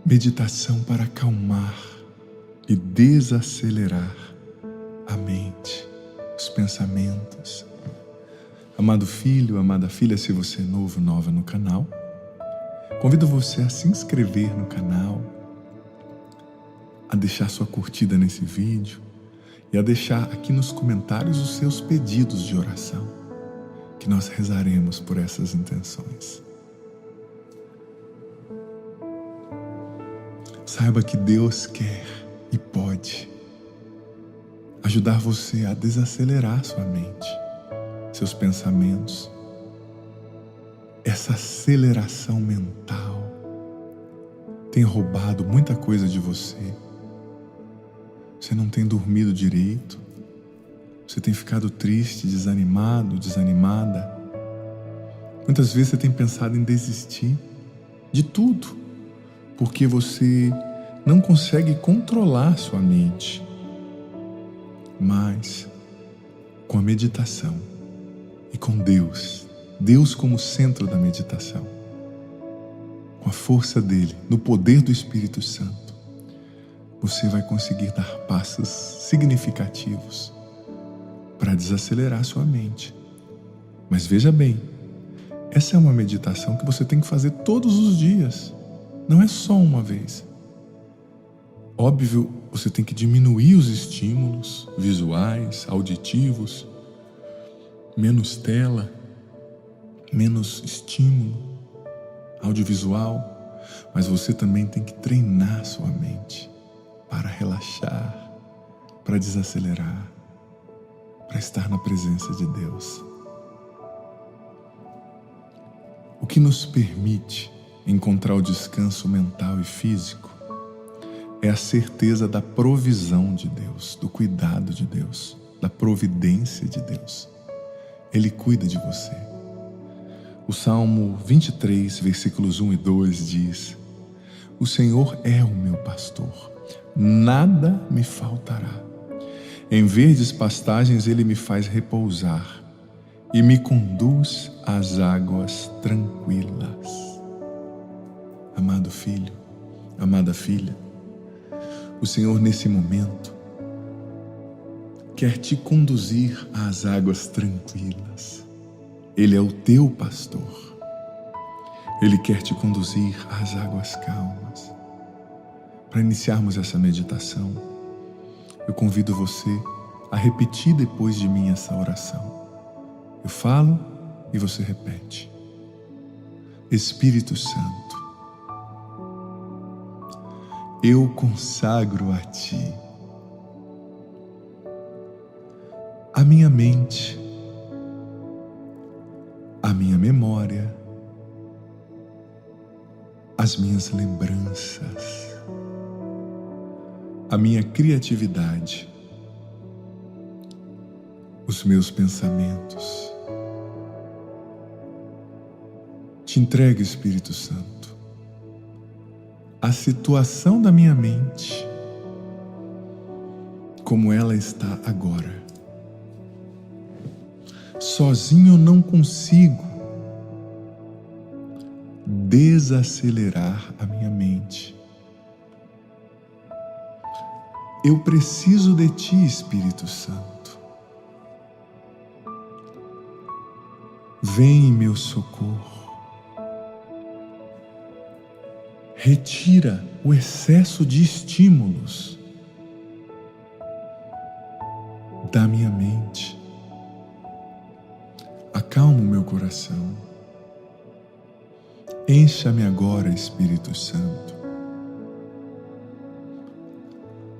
meditação para acalmar e desacelerar a mente, os pensamentos. Amado filho, amada filha, se você é novo, nova no canal, convido você a se inscrever no canal, a deixar sua curtida nesse vídeo e a deixar aqui nos comentários os seus pedidos de oração, que nós rezaremos por essas intenções. Saiba que Deus quer e pode ajudar você a desacelerar sua mente, seus pensamentos. Essa aceleração mental tem roubado muita coisa de você. Você não tem dormido direito, você tem ficado triste, desanimado, desanimada. Muitas vezes você tem pensado em desistir de tudo, porque você não consegue controlar sua mente. Mas com a meditação e com Deus como centro da meditação, com a força dele, no poder do Espírito Santo, você vai conseguir dar passos significativos para desacelerar sua mente. Mas veja bem, essa é uma meditação que você tem que fazer todos os dias, não é só uma vez. Óbvio, você tem que diminuir os estímulos visuais, auditivos, menos tela, menos estímulo audiovisual, mas você também tem que treinar sua mente para relaxar, para desacelerar, para estar na presença de Deus. O que nos permite encontrar o descanso mental e físico é a certeza da provisão de Deus, do cuidado de Deus, da providência de Deus. Ele cuida de você. O Salmo 23, versículos 1 e 2 diz: O Senhor é o meu pastor, nada me faltará. Em verdes pastagens Ele me faz repousar e me conduz às águas tranquilas. Amado filho, amada filha, o Senhor nesse momento quer te conduzir às águas tranquilas. Ele é o teu pastor. Ele quer te conduzir às águas calmas. Para iniciarmos essa meditação, eu convido você a repetir depois de mim essa oração. Eu falo e você repete. Espírito Santo, eu consagro a Ti a minha mente, a minha memória, as minhas lembranças, a minha criatividade, os meus pensamentos. Te entrego, Espírito Santo, a situação da minha mente, como ela está agora. Sozinho eu não consigo desacelerar a minha mente. Eu preciso de Ti, Espírito Santo. Vem em meu socorro. Retira o excesso de estímulos da minha mente. Acalma o meu coração. Encha-me agora, Espírito Santo.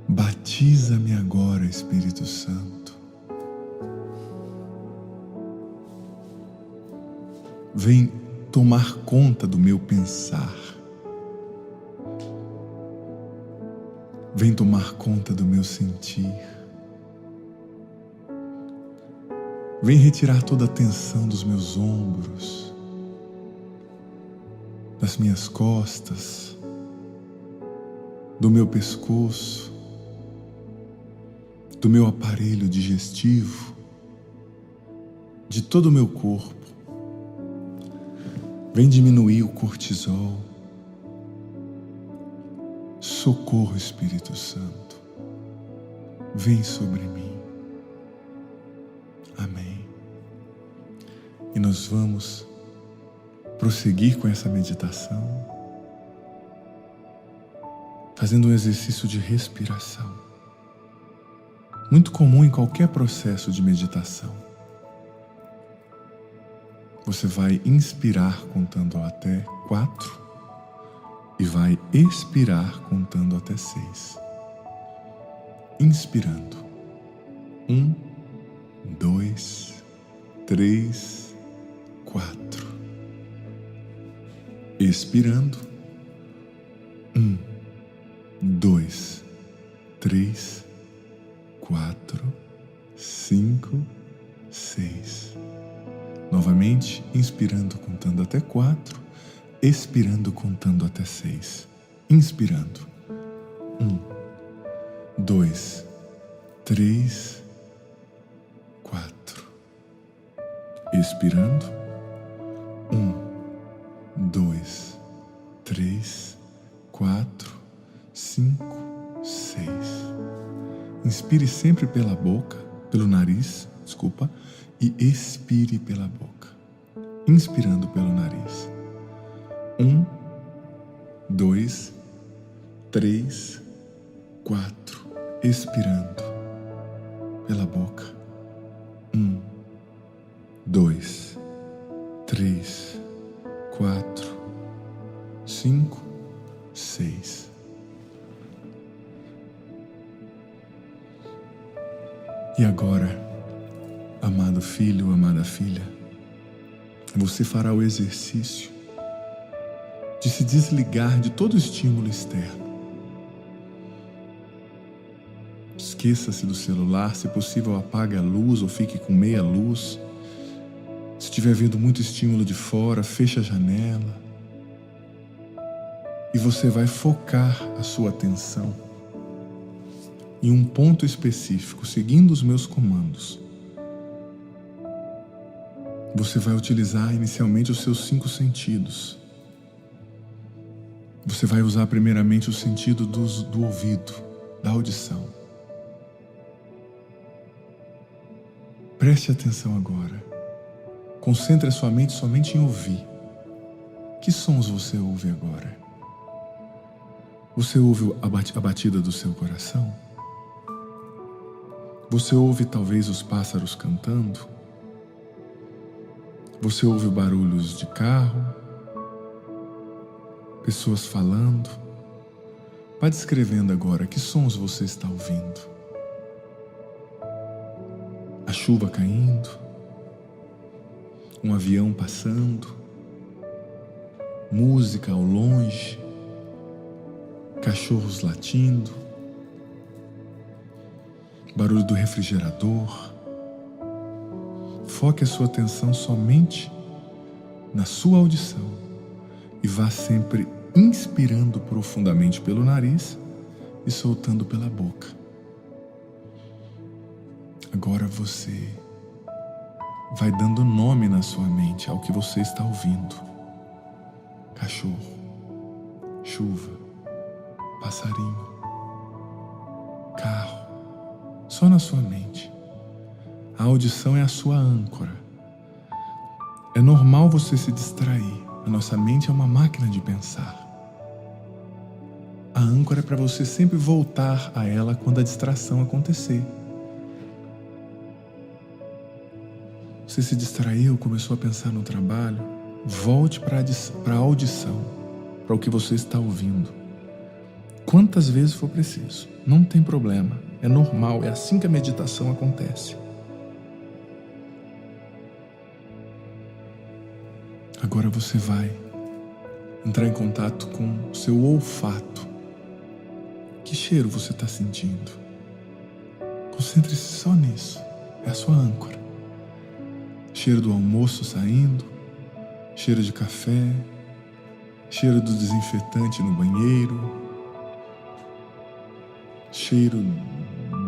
Batiza-me agora, Espírito Santo. Vem tomar conta do meu pensar. Vem tomar conta do meu sentir. Vem retirar toda a tensão dos meus ombros, das minhas costas, do meu pescoço, do meu aparelho digestivo, de todo o meu corpo. Vem diminuir o cortisol. Socorro, Espírito Santo, vem sobre mim. Amém. E nós vamos prosseguir com essa meditação, fazendo um exercício de respiração, muito comum em qualquer processo de meditação. Você vai inspirar contando até 4 e vai expirar contando até 6. Inspirando. 1, 2, 3, 4. Expirando. 1, 2, 3, 4, 5, 6. Novamente, inspirando, contando até 4, expirando, contando até 6. Inspirando. 1, 2, 3, 4. Expirando. 1, 2, 3, 4, 5, 6. Inspire sempre pelo nariz, e expire pela boca. Inspirando pelo nariz. 1, 2, 3, 4. Expirando pela boca. 1, 2, 3, 4, 5, 6. E agora, amado filho, amada filha, você fará o exercício de se desligar de todo estímulo externo. Esqueça-se do celular, se possível apague a luz ou fique com meia luz. Se estiver vindo muito estímulo de fora, feche a janela. E você vai focar a sua atenção em um ponto específico, seguindo os meus comandos. Você vai utilizar inicialmente os seus 5 sentidos. Você vai usar primeiramente o sentido do ouvido, da audição. Preste atenção agora. Concentre a sua mente somente em ouvir. Que sons você ouve agora? Você ouve a batida do seu coração? Você ouve talvez os pássaros cantando? Você ouve barulhos de carro? Pessoas falando? Vá descrevendo agora que sons você está ouvindo. A chuva caindo? Um avião passando? Música ao longe? Cachorros latindo? Barulho do refrigerador? Foque a sua atenção somente na sua audição e vá sempre inspirando profundamente pelo nariz e soltando pela boca. Agora você vai dando nome na sua mente ao que você está ouvindo. Cachorro, chuva, passarinho, carro, só na sua mente. A audição é a sua âncora. É normal você se distrair. A nossa mente é uma máquina de pensar. A âncora é para você sempre voltar a ela quando a distração acontecer. Você se distraiu, começou a pensar no trabalho, volte para a audição, para o que você está ouvindo. Quantas vezes for preciso, não tem problema, é normal, é assim que a meditação acontece. Agora você vai entrar em contato com o seu olfato. Que cheiro você está sentindo? Concentre-se só nisso, é a sua âncora. Cheiro do almoço saindo, cheiro de café, cheiro do desinfetante no banheiro, cheiro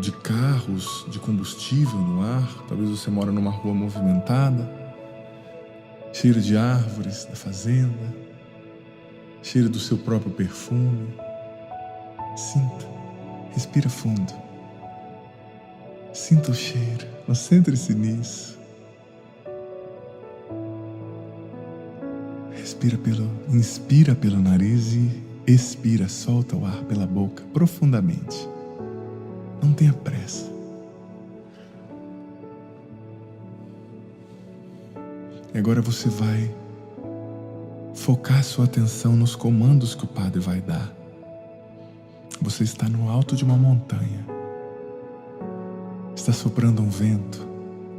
de carros, de combustível no ar, talvez você mora numa rua movimentada, cheiro de árvores da fazenda, cheiro do seu próprio perfume. Sinta, respira fundo. Sinta o cheiro, concentre-se nisso. Inspira pelo nariz e expira, solta o ar pela boca profundamente. Não tenha pressa. E agora você vai focar sua atenção nos comandos que o Padre vai dar. Você está no alto de uma montanha. Está soprando um vento.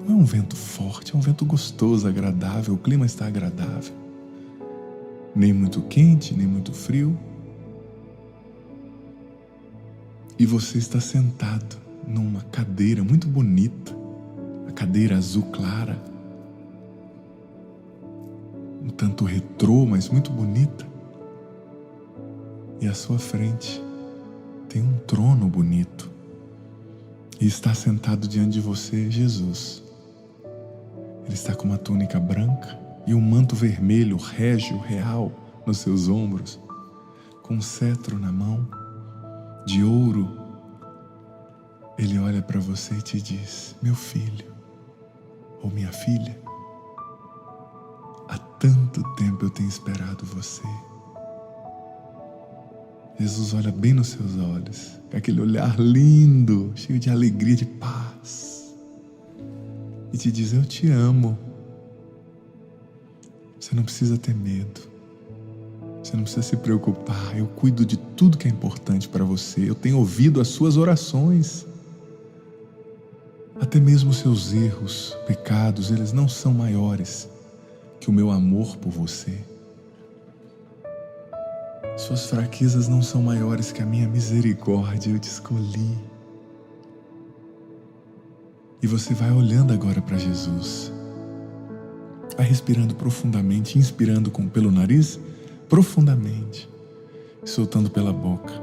Não é um vento forte, é um vento gostoso, agradável. O clima está agradável. Nem muito quente, nem muito frio. E você está sentado numa cadeira muito bonita. A cadeira azul clara. Um tanto retrô, mas muito bonita. E à sua frente tem um trono bonito. E está sentado diante de você Jesus. Ele está com uma túnica branca e um manto vermelho, régio, real, nos seus ombros, com um cetro na mão, de ouro. Ele olha para você e te diz: meu filho, ou minha filha, há tanto tempo eu tenho esperado você. Jesus olha bem nos seus olhos, com aquele olhar lindo, cheio de alegria, de paz, e te diz: eu te amo. Você não precisa ter medo, você não precisa se preocupar. Eu cuido de tudo que é importante para você. Eu tenho ouvido as suas orações. Até mesmo os seus erros, pecados, eles não são maiores que o meu amor por você. Suas fraquezas não são maiores que a minha misericórdia. Eu te escolhi. E você vai olhando agora para Jesus. Vai respirando profundamente, inspirando pelo nariz, profundamente, soltando pela boca.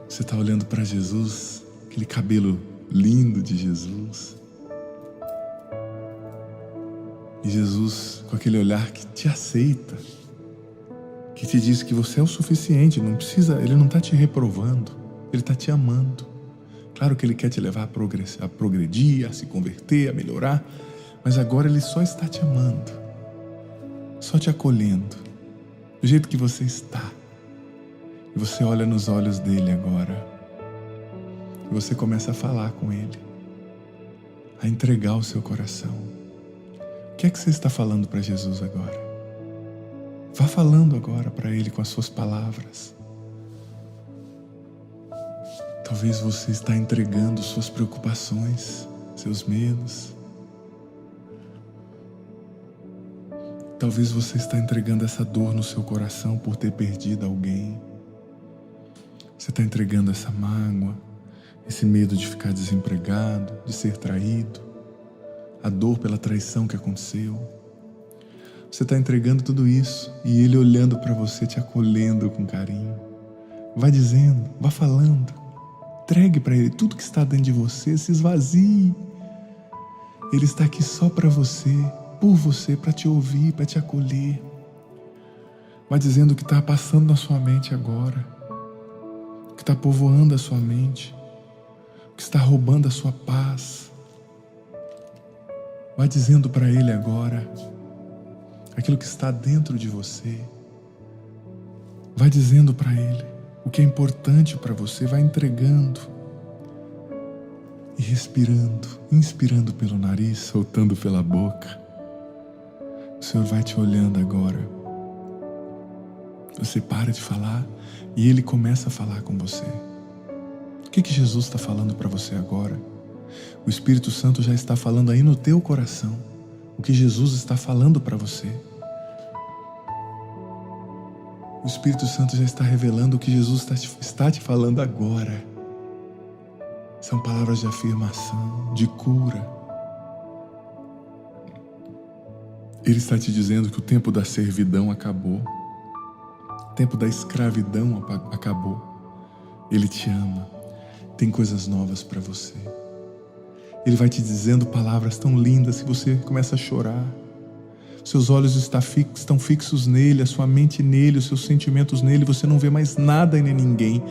Você está olhando para Jesus, aquele cabelo lindo de Jesus. E Jesus, com aquele olhar que te aceita, que te diz que você é o suficiente, não precisa, Ele não está te reprovando, Ele está te amando. Claro que Ele quer te levar a progredir, a se converter, a melhorar, mas agora Ele só está te amando, só te acolhendo, do jeito que você está. E você olha nos olhos dele agora, e você começa a falar com Ele, a entregar o seu coração. O que é que você está falando para Jesus agora? Vá falando agora para Ele com as suas palavras. Talvez você está entregando suas preocupações, seus medos. Talvez você está entregando essa dor no seu coração por ter perdido alguém. Você está entregando essa mágoa, esse medo de ficar desempregado, de ser traído, a dor pela traição que aconteceu. Você está entregando tudo isso e Ele olhando para você, te acolhendo com carinho. Vai dizendo, vá falando. Entregue para Ele tudo que está dentro de você, se esvazie. Ele está aqui só para você, por você, para te ouvir, para te acolher. Vai dizendo o que está passando na sua mente agora, o que está povoando a sua mente, o que está roubando a sua paz. Vai dizendo para Ele agora aquilo que está dentro de você. Vai dizendo para Ele o que é importante para você, vai entregando e respirando, inspirando pelo nariz, soltando pela boca. O Senhor vai te olhando agora. Você para de falar e Ele começa a falar com você. O que Jesus está falando para você agora? O Espírito Santo já está falando aí no teu coração o que Jesus está falando para você. O Espírito Santo já está revelando o que Jesus está te falando agora. São palavras de afirmação, de cura. Ele está te dizendo que o tempo da servidão acabou. O tempo da escravidão acabou. Ele te ama. Tem coisas novas para você. Ele vai te dizendo palavras tão lindas que você começa a chorar. Seus olhos estão fixos nele, a sua mente nele, os seus sentimentos nele, você não vê mais nada e nem ninguém.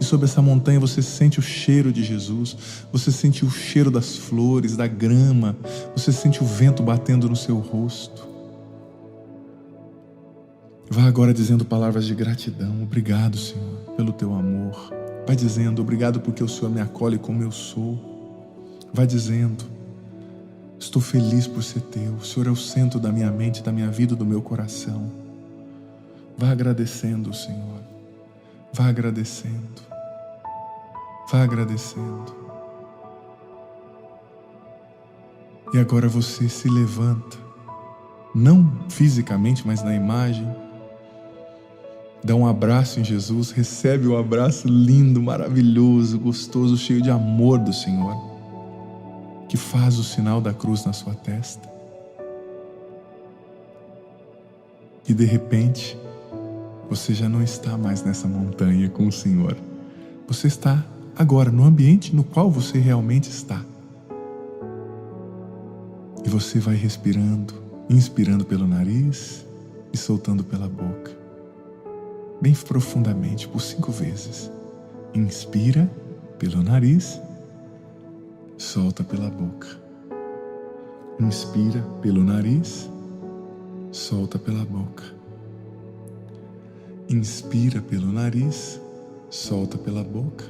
E sobre essa montanha você sente o cheiro de Jesus, você sente o cheiro das flores, da grama, você sente o vento batendo no seu rosto. Vá agora dizendo palavras de gratidão. Obrigado, Senhor, pelo teu amor. Vai dizendo, obrigado porque o Senhor me acolhe como eu sou. Vai dizendo, estou feliz por ser teu. O Senhor é o centro da minha mente, da minha vida, do meu coração. Vá agradecendo, Senhor. Vá agradecendo. Vá agradecendo. E agora você se levanta, não fisicamente, mas na imagem. Dá um abraço em Jesus, recebe um abraço lindo, maravilhoso, gostoso, cheio de amor do Senhor, que faz o sinal da cruz na sua testa. E de repente, você já não está mais nessa montanha com o Senhor. Você está agora no ambiente no qual você realmente está. E você vai respirando, inspirando pelo nariz e soltando pela boca. Bem profundamente, por 5 vezes. Inspira pelo nariz, solta pela boca. Inspira pelo nariz, solta pela boca. Inspira pelo nariz, solta pela boca.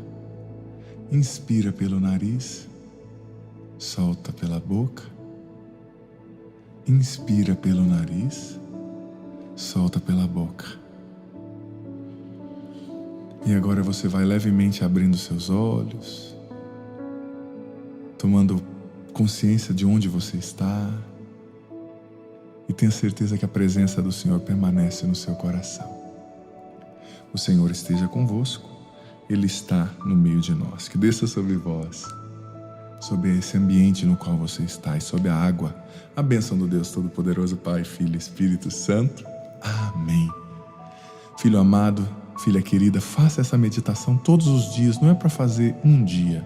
Inspira pelo nariz, solta pela boca. Inspira pelo nariz, solta pela boca. E agora você vai levemente abrindo seus olhos, tomando consciência de onde você está, e tenha certeza que a presença do Senhor permanece no seu coração. O Senhor esteja convosco, Ele está no meio de nós. Que desça sobre vós, sobre esse ambiente no qual você está e sobre a água, a bênção do Deus Todo-Poderoso, Pai, Filho e Espírito Santo. Amém. Filho amado, filha querida, faça essa meditação todos os dias. Não é para fazer um dia,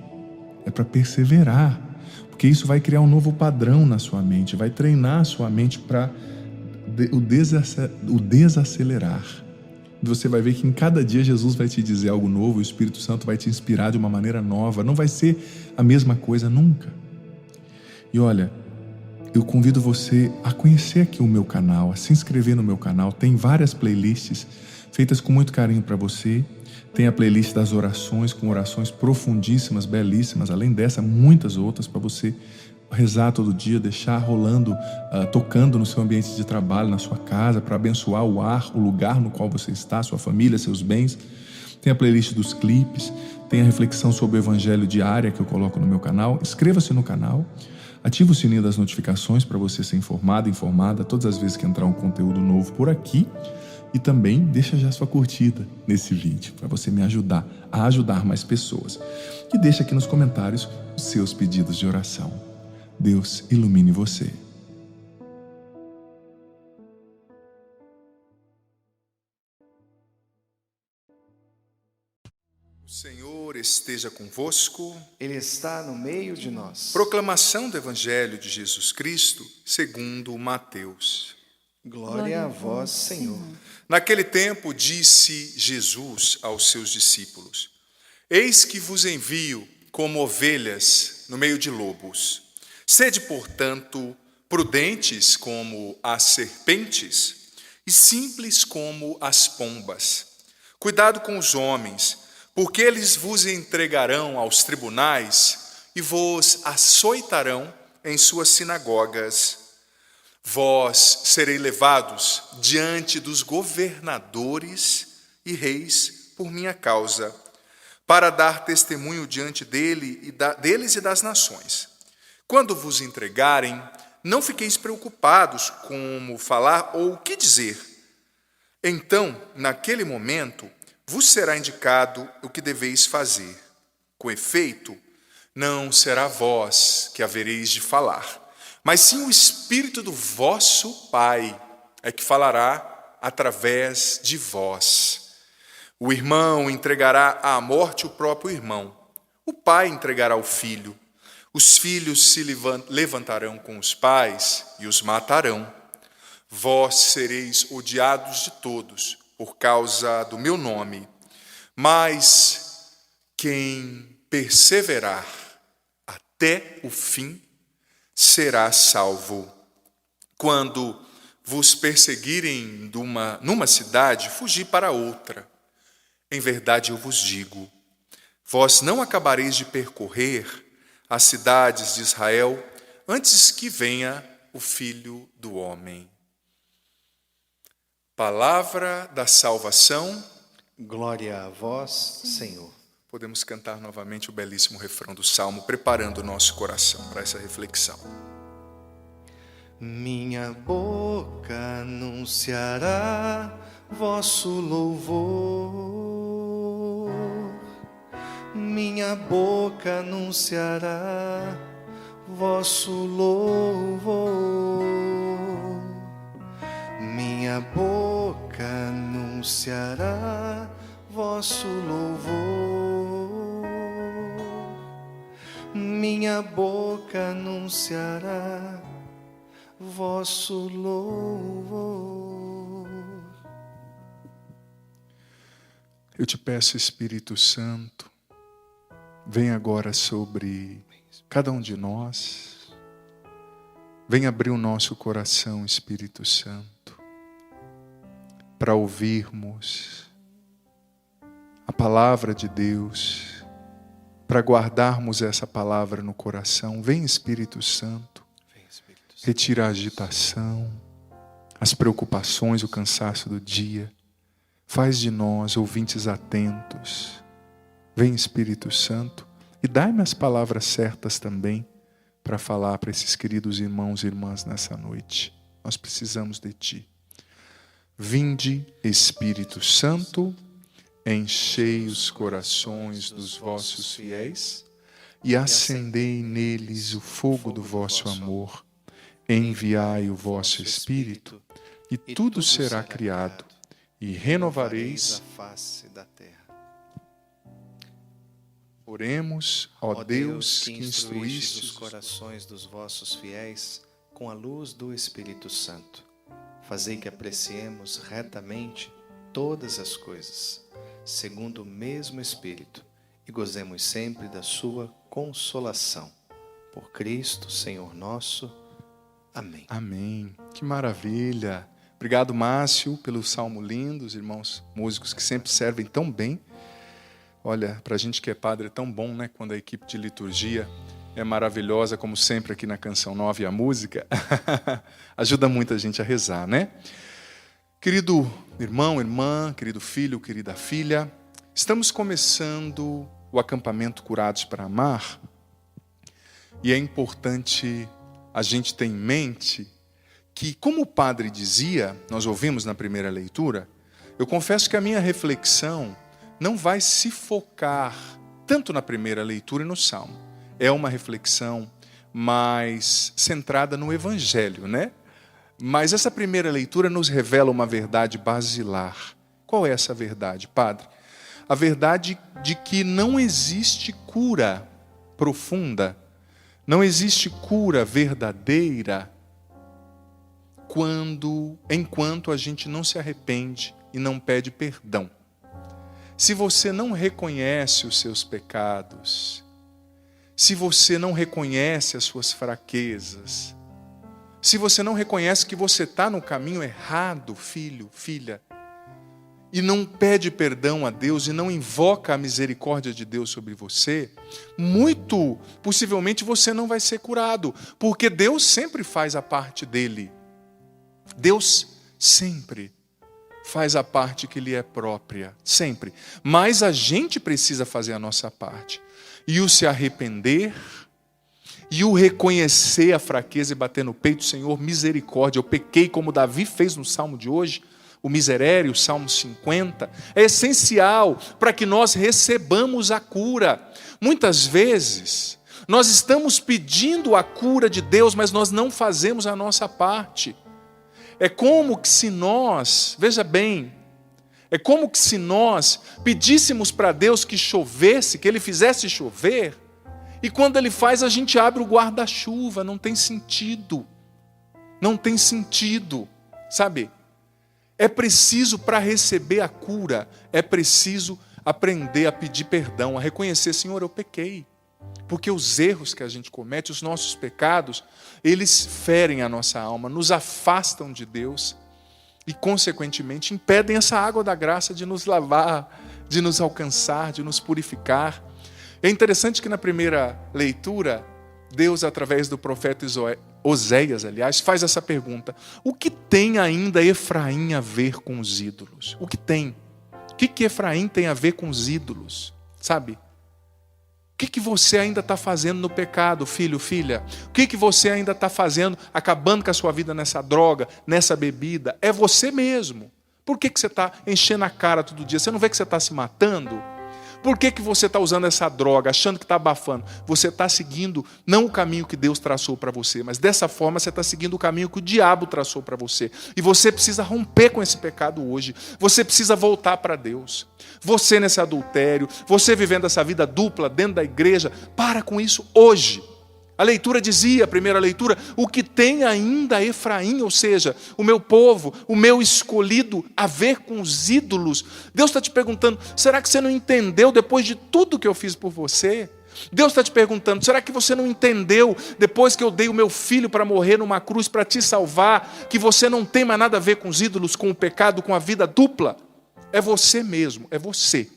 é para perseverar, porque isso vai criar um novo padrão na sua mente, vai treinar a sua mente para o desacelerar. Você vai ver que em cada dia Jesus vai te dizer algo novo, o Espírito Santo vai te inspirar de uma maneira nova, não vai ser a mesma coisa nunca. E olha, eu convido você a conhecer aqui o meu canal, a se inscrever no meu canal. Tem várias playlists feitas com muito carinho para você. Tem a playlist das orações, com orações profundíssimas, belíssimas. Além dessa, muitas outras para você rezar todo dia, deixar rolando, tocando no seu ambiente de trabalho, na sua casa, para abençoar o ar, o lugar no qual você está, sua família, seus bens. Tem a playlist dos clipes, tem a reflexão sobre o evangelho diária que eu coloco no meu canal. Inscreva-se no canal, ative o sininho das notificações para você ser informada todas as vezes que entrar um conteúdo novo por aqui. E também deixa já sua curtida nesse vídeo, para você me ajudar a ajudar mais pessoas. E deixa aqui nos comentários os seus pedidos de oração. Deus ilumine você. O Senhor esteja convosco. Ele está no meio de nós. Proclamação do Evangelho de Jesus Cristo, segundo Mateus. Glória a vós, Senhor. Naquele tempo disse Jesus aos seus discípulos: Eis que vos envio como ovelhas no meio de lobos. Sede, portanto, prudentes como as serpentes e simples como as pombas. Cuidado com os homens, porque eles vos entregarão aos tribunais e vos açoitarão em suas sinagogas. Vós sereis levados diante dos governadores e reis por minha causa, para dar testemunho diante deles e das nações. Quando vos entregarem, não fiqueis preocupados como falar ou o que dizer. Então, naquele momento, vos será indicado o que deveis fazer. Com efeito, não será vós que havereis de falar, mas sim o Espírito do vosso Pai é que falará através de vós. O irmão entregará à morte o próprio irmão. O pai entregará o filho. Os filhos se levantarão com os pais e os matarão. Vós sereis odiados de todos por causa do meu nome, mas quem perseverar até o fim será salvo. Quando vos perseguirem numa cidade, fugi para outra. Em verdade eu vos digo, vós não acabareis de percorrer as cidades de Israel antes que venha o Filho do Homem. Palavra da salvação. Glória a vós, Senhor. Podemos cantar novamente o belíssimo refrão do Salmo, preparando o nosso coração para essa reflexão. Minha boca anunciará vosso louvor. Minha boca anunciará vosso louvor. Minha boca anunciará vosso louvor. Minha boca anunciará vosso louvor. Eu te peço, Espírito Santo, vem agora sobre cada um de nós. Vem abrir o nosso coração, Espírito Santo, para ouvirmos a palavra de Deus, para guardarmos essa palavra no coração. Vem, Espírito Santo, retira a agitação, as preocupações, o cansaço do dia. Faz de nós ouvintes atentos. Vem, Espírito Santo, e dai-me as palavras certas também para falar para esses queridos irmãos e irmãs nessa noite. Nós precisamos de Ti. Vinde, Espírito Santo, enchei os corações dos vossos fiéis e acendei neles o fogo do vosso amor. Enviai o vosso Espírito e tudo será criado e renovareis a face da terra. Oremos, ó Deus, que instruíste os corações dos vossos fiéis com a luz do Espírito Santo. Fazei que apreciemos retamente todas as coisas, segundo o mesmo Espírito, e gozemos sempre da sua consolação. Por Cristo, Senhor nosso. Amém. Amém. Que maravilha. Obrigado, Márcio, pelo salmo lindo, os irmãos músicos que sempre servem tão bem. Olha, para a gente que é padre é tão bom, né? Quando a equipe de liturgia é maravilhosa, como sempre aqui na Canção Nova e a música. Ajuda muito a gente a rezar, né? Querido irmão, irmã, querido filho, querida filha, estamos começando o acampamento Curados para Amar. E é importante a gente ter em mente que, como o padre dizia, nós ouvimos na primeira leitura, eu confesso que a minha reflexão não vai se focar tanto na primeira leitura e no Salmo. É uma reflexão mais centrada no Evangelho, né? Mas essa primeira leitura nos revela uma verdade basilar. Qual é essa verdade, padre? A verdade de que não existe cura profunda, não existe cura verdadeira enquanto a gente não se arrepende e não pede perdão. Se você não reconhece os seus pecados, se você não reconhece as suas fraquezas, se você não reconhece que você está no caminho errado, filho, filha, e não pede perdão a Deus e não invoca a misericórdia de Deus sobre você, muito possivelmente você não vai ser curado, porque Deus sempre faz a parte dele. Deus sempre faz a parte que lhe é própria, sempre. Mas a gente precisa fazer a nossa parte. E o se arrepender, e o reconhecer a fraqueza e bater no peito, Senhor, misericórdia, eu pequei como Davi fez no Salmo de hoje, o miserério, o Salmo 50, é essencial para que nós recebamos a cura. Muitas vezes, nós estamos pedindo a cura de Deus, mas nós não fazemos a nossa parte. É como que se nós, veja bem, é como que se nós pedíssemos para Deus que chovesse, que Ele fizesse chover, e quando Ele faz a gente abre o guarda-chuva, não tem sentido. Não tem sentido. sabe? É preciso, para receber a cura, é preciso aprender a pedir perdão, a reconhecer, Senhor, eu pequei. Porque os erros que a gente comete, os nossos pecados, eles ferem a nossa alma, nos afastam de Deus e, consequentemente, impedem essa água da graça de nos lavar, de nos alcançar, de nos purificar. É interessante que na primeira leitura, Deus, através do profeta Oséias, aliás, faz essa pergunta: o que tem ainda Efraim a ver com os ídolos? O que tem? O que Efraim tem a ver com os ídolos? Sabe? O que você ainda está fazendo no pecado, filho, filha? O que você ainda está fazendo, acabando com a sua vida nessa droga, nessa bebida? É você mesmo. Por que você está enchendo a cara todo dia? Você não vê que você está se matando? Por que você está usando essa droga, achando que está abafando? Você está seguindo não o caminho que Deus traçou para você, mas dessa forma você está seguindo o caminho que o diabo traçou para você. E você precisa romper com esse pecado hoje. Você precisa voltar para Deus. Você nesse adultério, você vivendo essa vida dupla dentro da igreja, para com isso hoje. A leitura dizia, a primeira leitura, o que tem ainda Efraim, ou seja, o meu povo, o meu escolhido, a ver com os ídolos. Deus está te perguntando, será que você não entendeu depois de tudo que eu fiz por você? Deus está te perguntando, será que você não entendeu, depois que eu dei o meu filho para morrer numa cruz, para te salvar, que você não tem mais nada a ver com os ídolos, com o pecado, com a vida dupla? É você mesmo, é você.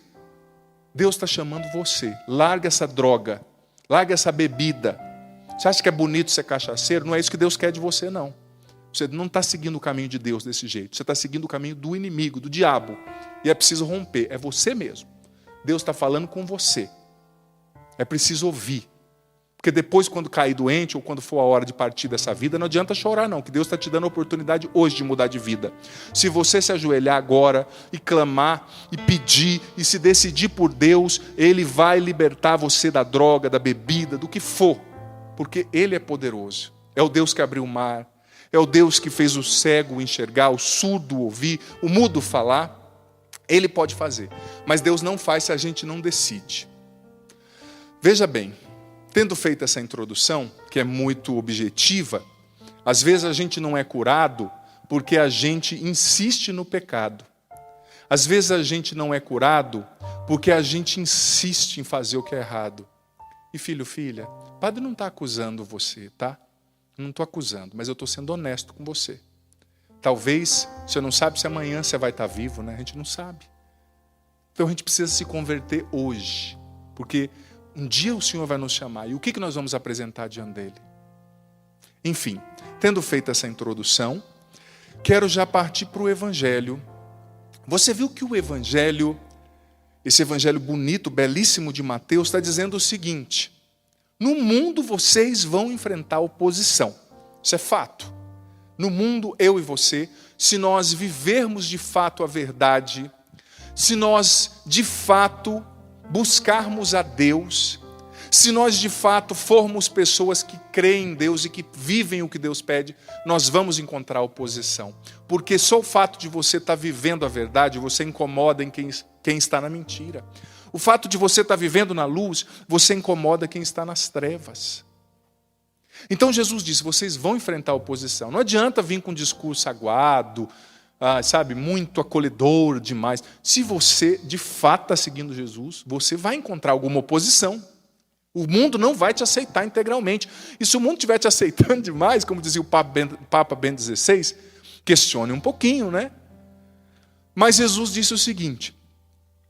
Deus está chamando você. Larga essa droga, larga essa bebida. Você acha que é bonito ser cachaceiro? Não é isso que Deus quer de você, não. Você não está seguindo o caminho de Deus desse jeito. Você está seguindo o caminho do inimigo, do diabo. E é preciso romper. É você mesmo. Deus está falando com você. É preciso ouvir. Porque depois, quando cair doente, ou quando for a hora de partir dessa vida, não adianta chorar, não. Que Deus está te dando a oportunidade hoje de mudar de vida. Se você se ajoelhar agora e clamar, e pedir, e se decidir por Deus, Ele vai libertar você da droga, da bebida, do que for. Porque Ele é poderoso. É o Deus que abriu o mar. É o Deus que fez o cego enxergar, o surdo ouvir, o mudo falar. Ele pode fazer. Mas Deus não faz se a gente não decide. Veja bem, tendo feito essa introdução, que é muito objetiva, às vezes a gente não é curado porque a gente insiste no pecado. Às vezes a gente não é curado porque a gente insiste em fazer o que é errado. E filho, filha, o padre não está acusando você, tá? Não estou acusando, mas eu estou sendo honesto com você. Talvez, você não sabe se amanhã você vai estar vivo, né? A gente não sabe. Então a gente precisa se converter hoje, porque um dia o Senhor vai nos chamar. E o que nós vamos apresentar diante dele? Enfim, tendo feito essa introdução, quero já partir para o Evangelho. Você viu que o Evangelho, esse Evangelho bonito, belíssimo de Mateus, está dizendo o seguinte: no mundo vocês vão enfrentar oposição. Isso é fato. No mundo, eu e você, se nós vivermos de fato a verdade, se nós de fato buscarmos a Deus, se nós de fato formos pessoas que creem em Deus e que vivem o que Deus pede, nós vamos encontrar oposição. Porque só o fato de você estar vivendo a verdade, você incomoda em quem está na mentira. O fato de você estar vivendo na luz, você incomoda quem está nas trevas. Então Jesus disse, vocês vão enfrentar a oposição. Não adianta vir com um discurso aguado, muito acolhedor demais. Se você de fato está seguindo Jesus, você vai encontrar alguma oposição. O mundo não vai te aceitar integralmente. E se o mundo estiver te aceitando demais, como dizia o Papa Bento XVI, questione um pouquinho, né? Mas Jesus disse o seguinte: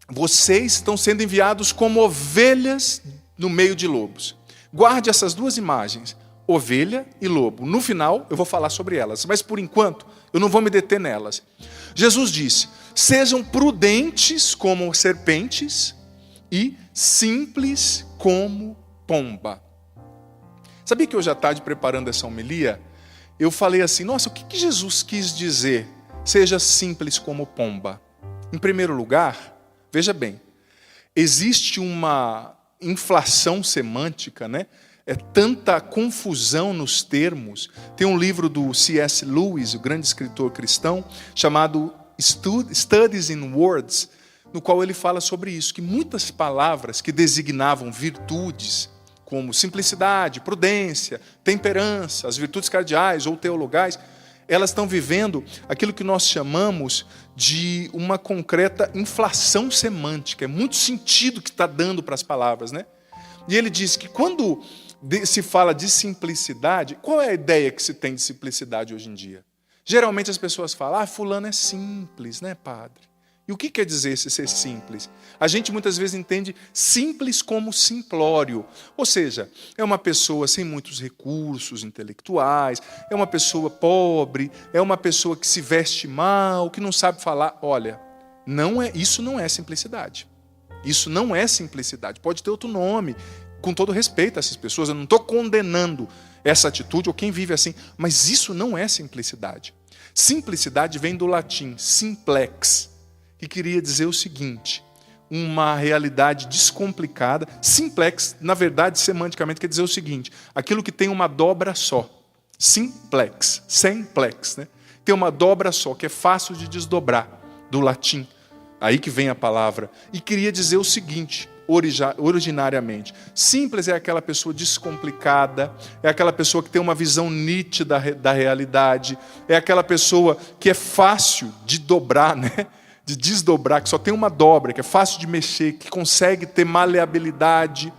vocês estão sendo enviados como ovelhas no meio de lobos. Guarde essas duas imagens, ovelha e lobo. No final eu vou falar sobre elas, mas por enquanto eu não vou me deter nelas. Jesus disse, sejam prudentes como serpentes e simples como pomba. Sabia que hoje à tarde, preparando essa homilia, eu falei assim, nossa, o que Jesus quis dizer? Seja simples como pomba. Em primeiro lugar, veja bem, existe uma inflação semântica, né? É tanta confusão nos termos. Tem um livro do C.S. Lewis, o grande escritor cristão, chamado Studies in Words, no qual ele fala sobre isso, que muitas palavras que designavam virtudes, como simplicidade, prudência, temperança, as virtudes cardeais ou teologais, elas estão vivendo aquilo que nós chamamos de uma concreta inflação semântica. É muito sentido que está dando para as palavras, né? E ele diz que quando se fala de simplicidade, qual é a ideia que se tem de simplicidade hoje em dia? Geralmente as pessoas falam, fulano é simples, né, padre? E o que quer dizer esse ser simples? A gente muitas vezes entende simples como simplório. Ou seja, é uma pessoa sem muitos recursos intelectuais, é uma pessoa pobre, é uma pessoa que se veste mal, que não sabe falar. Olha, isso não é simplicidade. Isso não é simplicidade. Pode ter outro nome, com todo respeito a essas pessoas. Eu não estou condenando essa atitude ou quem vive assim, mas isso não é simplicidade. Simplicidade vem do latim simplex, que queria dizer o seguinte, uma realidade descomplicada. Simplex, na verdade, semanticamente, quer dizer o seguinte, aquilo que tem uma dobra só. Simplex, né? Tem uma dobra só, que é fácil de desdobrar, do latim. Aí que vem a palavra. E queria dizer o seguinte, originariamente. Simples é aquela pessoa descomplicada, é aquela pessoa que tem uma visão nítida da realidade, é aquela pessoa que é fácil de dobrar, né? De desdobrar, que só tem uma dobra, que é fácil de mexer, que consegue ter maleabilidade,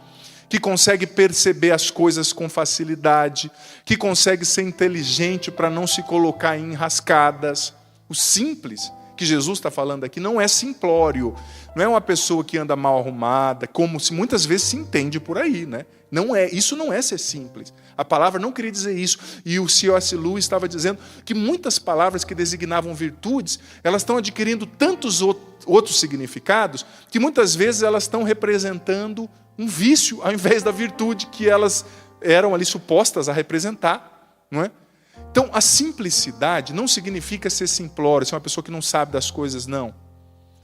que consegue perceber as coisas com facilidade, que consegue ser inteligente para não se colocar em enrascadas. O simples que Jesus está falando aqui não é simplório, não é uma pessoa que anda mal arrumada, como se muitas vezes se entende por aí, né? Isso não é ser simples. A palavra não queria dizer isso. E o C.S. Lewis estava dizendo que muitas palavras que designavam virtudes, elas estão adquirindo tantos outros significados, que muitas vezes elas estão representando um vício, ao invés da virtude que elas eram ali supostas a representar, não é? Então, a simplicidade não significa ser simplório, ser uma pessoa que não sabe das coisas, não.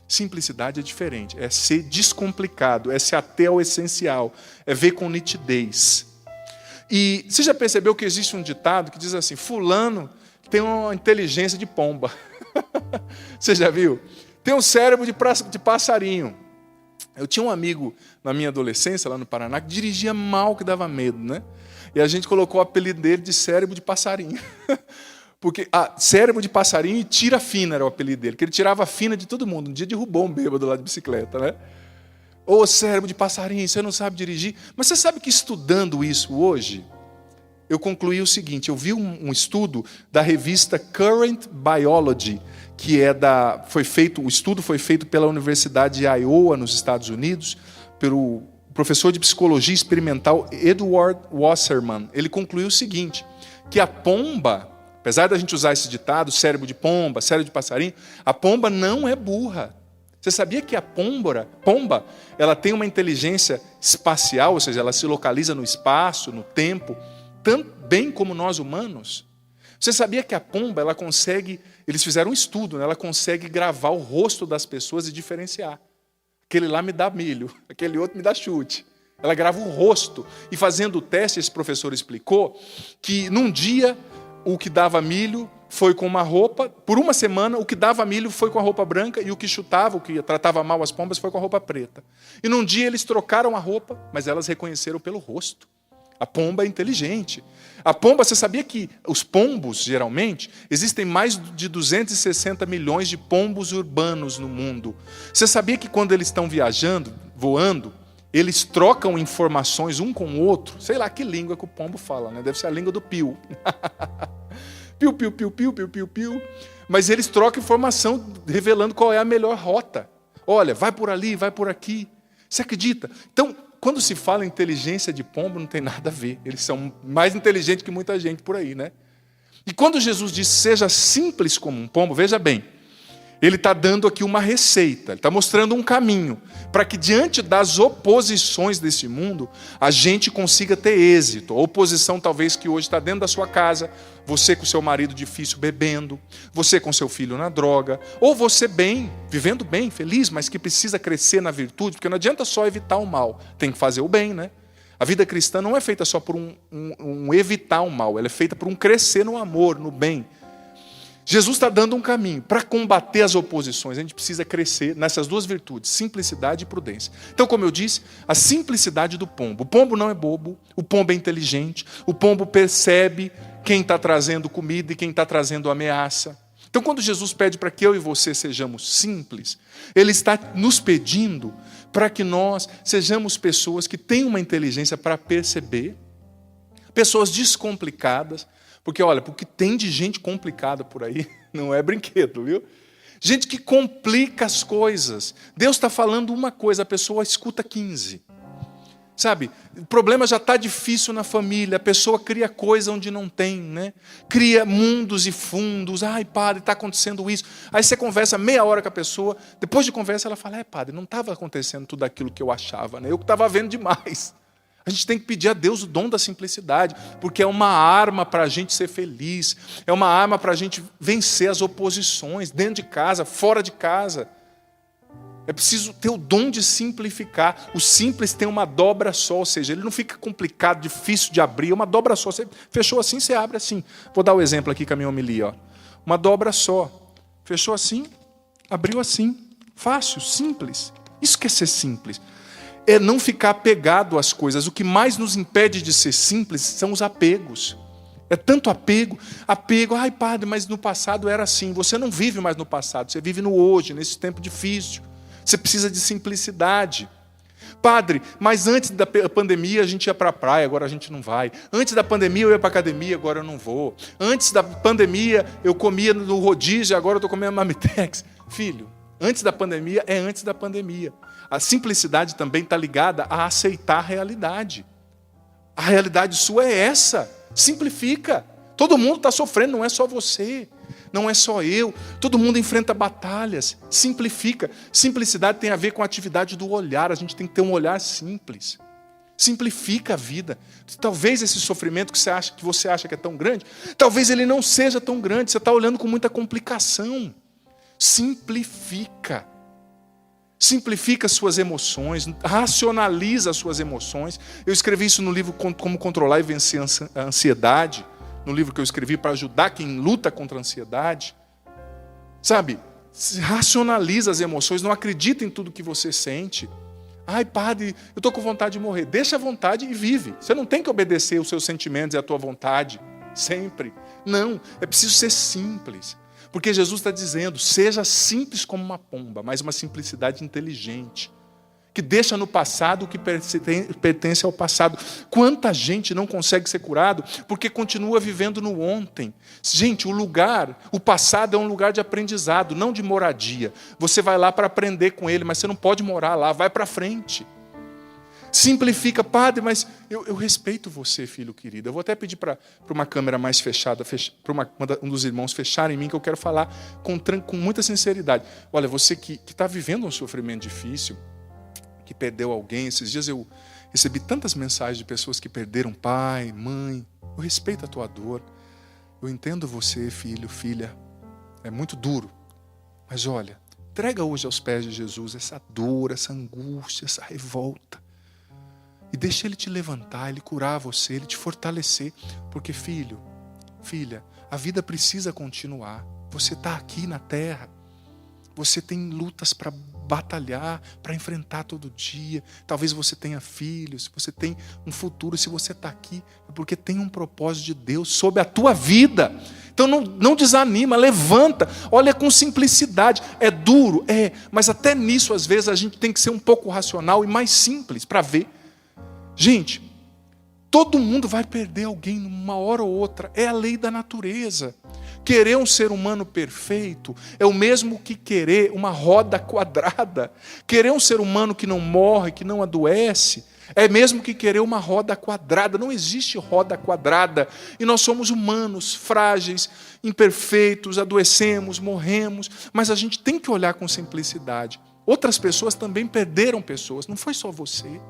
Simplicidade é diferente, é ser descomplicado, é ser até o essencial, é ver com nitidez. E você já percebeu que existe um ditado que diz assim, fulano tem uma inteligência de pomba. Você já viu? Tem um cérebro de passarinho. Eu tinha um amigo na minha adolescência, lá no Paraná, que dirigia mal, que dava medo, né? E a gente colocou o apelido dele de cérebro de passarinho. Porque cérebro de passarinho e tira fina era o apelido dele, que ele tirava a fina de todo mundo. Um dia derrubou um bêbado lá de bicicleta, né? Ô, cérebro de passarinho, você não sabe dirigir. Mas você sabe que estudando isso hoje, eu concluí o seguinte, eu vi um estudo da revista Current Biology, que o estudo foi feito pela Universidade de Iowa, nos Estados Unidos, pelo professor de psicologia experimental Edward Wasserman. Ele concluiu o seguinte, que a pomba, apesar da gente usar esse ditado, cérebro de pomba, cérebro de passarinho, a pomba não é burra. Você sabia que a pomba, ela tem uma inteligência espacial, ou seja, ela se localiza no espaço, no tempo, bem como nós humanos? Você sabia que a pomba, ela consegue, eles fizeram um estudo, né? Ela consegue gravar o rosto das pessoas e diferenciar. Aquele lá me dá milho, aquele outro me dá chute. Ela grava o rosto. E fazendo o teste, esse professor explicou que num dia o que dava milho foi com uma roupa, por uma semana o que dava milho foi com a roupa branca e o que chutava, o que tratava mal as pombas foi com a roupa preta. E num dia eles trocaram a roupa, mas elas reconheceram pelo rosto. A pomba é inteligente. A pomba, você sabia que os pombos, geralmente, existem mais de 260 milhões de pombos urbanos no mundo. Você sabia que quando eles estão viajando, voando, eles trocam informações um com o outro? Sei lá que língua que o pombo fala, né? Deve ser a língua do piu. Piu, piu, piu, piu, piu, piu, piu. Mas eles trocam informação revelando qual é a melhor rota. Olha, vai por ali, vai por aqui. Você acredita? Então, quando se fala em inteligência de pombo, não tem nada a ver. Eles são mais inteligentes que muita gente por aí, né? E quando Jesus diz, seja simples como um pombo, veja bem, ele está dando aqui uma receita, ele está mostrando um caminho, para que diante das oposições desse mundo, a gente consiga ter êxito. A oposição talvez que hoje está dentro da sua casa, você com seu marido difícil bebendo, você com seu filho na droga, ou você bem, vivendo bem, feliz, mas que precisa crescer na virtude, porque não adianta só evitar o mal, tem que fazer o bem, né? A vida cristã não é feita só por um evitar o mal, ela é feita por um crescer no amor, no bem. Jesus está dando um caminho para combater as oposições. A gente precisa crescer nessas duas virtudes, simplicidade e prudência. Então, como eu disse, a simplicidade do pombo. O pombo não é bobo, o pombo é inteligente, o pombo percebe quem está trazendo comida e quem está trazendo ameaça. Então, quando Jesus pede para que eu e você sejamos simples, Ele está nos pedindo para que nós sejamos pessoas que têm uma inteligência para perceber, pessoas descomplicadas, porque olha, porque tem de gente complicada por aí, não é brinquedo, viu? Gente que complica as coisas. Deus está falando uma coisa, a pessoa escuta 15. Sabe, o problema já está difícil na família, a pessoa cria coisa onde não tem, né? Cria mundos e fundos, ai padre, está acontecendo isso. Aí você conversa meia hora com a pessoa, depois de conversa ela fala, padre, não estava acontecendo tudo aquilo que eu achava, né? Eu estava vendo demais. A gente tem que pedir a Deus o dom da simplicidade, porque é uma arma para a gente ser feliz, é uma arma para a gente vencer as oposições, dentro de casa, fora de casa. É preciso ter o dom de simplificar. O simples tem uma dobra só, ou seja, ele não fica complicado, difícil de abrir, é uma dobra só. Você fechou assim, você abre assim. Vou dar o exemplo aqui com a minha homilia. Ó. Uma dobra só. Fechou assim, abriu assim. Fácil, simples. Isso que é ser simples. É não ficar apegado às coisas. O que mais nos impede de ser simples são os apegos. É tanto apego, ai padre, mas no passado era assim. Você não vive mais no passado, você vive no hoje, nesse tempo difícil. Você precisa de simplicidade. Padre, mas antes da pandemia a gente ia para a praia, agora a gente não vai. Antes da pandemia eu ia para a academia, agora eu não vou. Antes da pandemia eu comia no rodízio, agora eu estou comendo marmitex. Filho, antes da pandemia é antes da pandemia. A simplicidade também está ligada a aceitar a realidade. A realidade sua é essa. Simplifica. Todo mundo está sofrendo, não é só você. Não é só eu. Todo mundo enfrenta batalhas. Simplifica. Simplicidade tem a ver com a atividade do olhar. A gente tem que ter um olhar simples. Simplifica a vida. Talvez esse sofrimento que você acha que é tão grande, talvez ele não seja tão grande. Você está olhando com muita complicação. Simplifica. Simplifica suas emoções, racionaliza as suas emoções. Eu escrevi isso no livro Como Controlar e Vencer a Ansiedade, no livro que eu escrevi para ajudar quem luta contra a ansiedade. Sabe, racionaliza as emoções, não acredita em tudo que você sente. Ai, padre, eu estou com vontade de morrer. Deixa a vontade e vive. Você não tem que obedecer os seus sentimentos e a tua vontade, sempre. Não, é preciso ser simples. Porque Jesus está dizendo, seja simples como uma pomba, mas uma simplicidade inteligente, que deixa no passado o que pertence ao passado. Quanta gente não consegue ser curado porque continua vivendo no ontem. Gente, o passado é um lugar de aprendizado, não de moradia. Você vai lá para aprender com ele, mas você não pode morar lá, vai para frente. Simplifica, padre, mas eu respeito você, filho querido. Eu vou até pedir para uma câmera mais fechada, para um dos irmãos fechar em mim, que eu quero falar com muita sinceridade. Olha, você que está vivendo um sofrimento difícil, que perdeu alguém. Esses dias eu recebi tantas mensagens de pessoas que perderam pai, mãe. Eu respeito a tua dor. Eu entendo você, filho, filha. É muito duro. Mas olha, entrega hoje aos pés de Jesus essa dor, essa angústia, essa revolta. E deixa Ele te levantar, Ele curar você, Ele te fortalecer. Porque, filho, filha, a vida precisa continuar. Você está aqui na terra. Você tem lutas para batalhar, para enfrentar todo dia. Talvez você tenha filhos, você tem um futuro. Se você está aqui, é porque tem um propósito de Deus sobre a tua vida. Então não desanima, levanta. Olha com simplicidade. É duro, mas até nisso às vezes a gente tem que ser um pouco racional e mais simples para ver. Gente, todo mundo vai perder alguém numa hora ou outra. É a lei da natureza. Querer um ser humano perfeito é o mesmo que querer uma roda quadrada. Querer um ser humano que não morre, que não adoece, é mesmo que querer uma roda quadrada. Não existe roda quadrada. E nós somos humanos, frágeis, imperfeitos, adoecemos, morremos. Mas a gente tem que olhar com simplicidade. Outras pessoas também perderam pessoas. Não foi só você.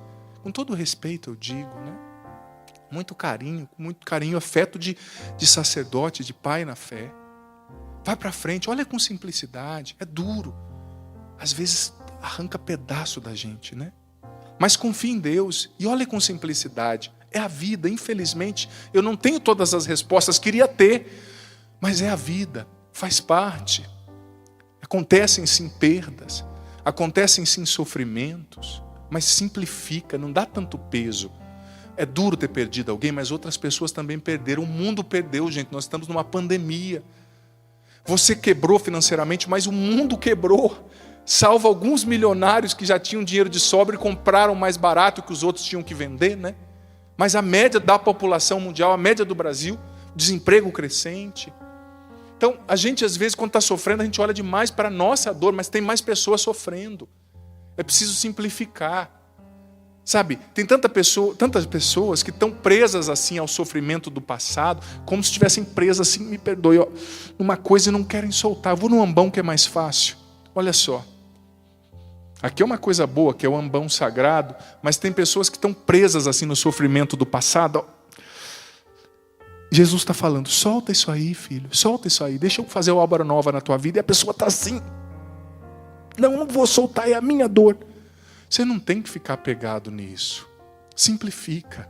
Com todo respeito eu digo, né? Muito carinho, afeto de sacerdote, de pai na fé. Vai para frente, olha com simplicidade. É duro. Às vezes arranca pedaço da gente, né? Mas confie em Deus e olhe com simplicidade. É a vida, infelizmente. Eu não tenho todas as respostas, queria ter. Mas é a vida, faz parte. Acontecem sim perdas, acontecem sim sofrimentos. Mas simplifica, não dá tanto peso. É duro ter perdido alguém, mas outras pessoas também perderam. O mundo perdeu, gente. Nós estamos numa pandemia. Você quebrou financeiramente, mas o mundo quebrou. Salvo alguns milionários que já tinham dinheiro de sobra e compraram mais barato que os outros tinham que vender, né? Mas a média da população mundial, a média do Brasil, desemprego crescente. Então, a gente às vezes, quando está sofrendo, a gente olha demais para a nossa dor, mas tem mais pessoas sofrendo. É preciso simplificar. Sabe, tem tantas pessoas que estão presas assim ao sofrimento do passado, como se estivessem presas assim, me perdoe, ó, numa coisa e não querem soltar. Eu vou no ambão que é mais fácil. Olha só. Aqui é uma coisa boa, que é o ambão sagrado, mas tem pessoas que estão presas assim no sofrimento do passado. Jesus está falando, solta isso aí, filho, solta isso aí, deixa eu fazer uma obra nova na tua vida. E a pessoa está assim, não vou soltar, é a minha dor. Você não tem que ficar apegado nisso. Simplifica.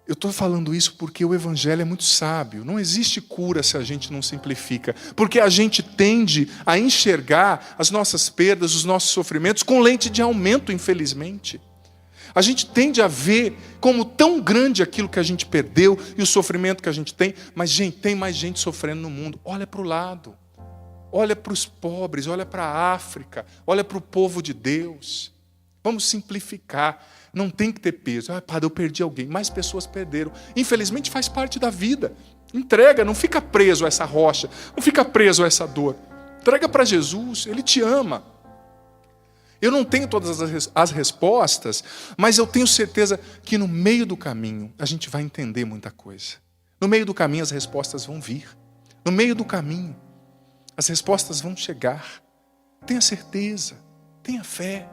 Eu estou falando isso porque o Evangelho é muito sábio. Não existe cura se a gente não simplifica. Porque a gente tende a enxergar as nossas perdas, os nossos sofrimentos com lente de aumento, infelizmente. A gente tende a ver como tão grande aquilo que a gente perdeu e o sofrimento que a gente tem. Mas, gente, tem mais gente sofrendo no mundo. Olha para o lado. Olha para os pobres, olha para a África, olha para o povo de Deus. Vamos simplificar. Não tem que ter peso. Ah, padre, eu perdi alguém. Mais pessoas perderam. Infelizmente faz parte da vida. Entrega, não fica preso a essa rocha. Não fica preso a essa dor. Entrega para Jesus, Ele te ama. Eu não tenho todas as respostas, mas eu tenho certeza que no meio do caminho a gente vai entender muita coisa. No meio do caminho as respostas vão vir. No meio do caminho as respostas vão chegar. Tenha certeza, tenha fé.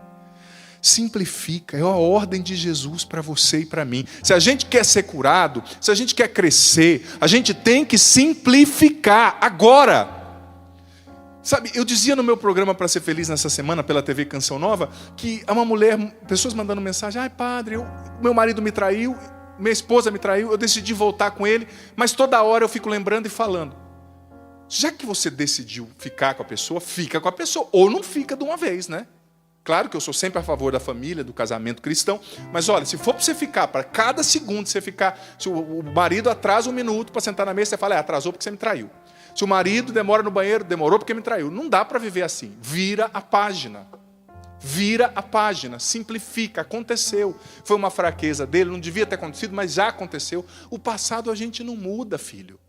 Simplifica, é a ordem de Jesus para você e para mim. Se a gente quer ser curado, se a gente quer crescer, a gente tem que simplificar agora. Sabe, eu dizia no meu programa Para Ser Feliz nessa semana, pela TV Canção Nova, que há uma mulher, pessoas mandando mensagem, ai padre, meu marido me traiu, minha esposa me traiu, eu decidi voltar com ele, mas toda hora eu fico lembrando e falando. Já que você decidiu ficar com a pessoa, fica com a pessoa, ou não fica de uma vez, né? Claro que eu sou sempre a favor da família, do casamento cristão, mas olha, se for para você ficar, para cada segundo você ficar, se o marido atrasa 1 minuto para sentar na mesa, você fala, atrasou porque você me traiu. Se o marido demora no banheiro, demorou porque me traiu. Não dá para viver assim. Vira a página. Vira a página, simplifica, aconteceu. Foi uma fraqueza dele, não devia ter acontecido, mas já aconteceu. O passado a gente não muda, filho.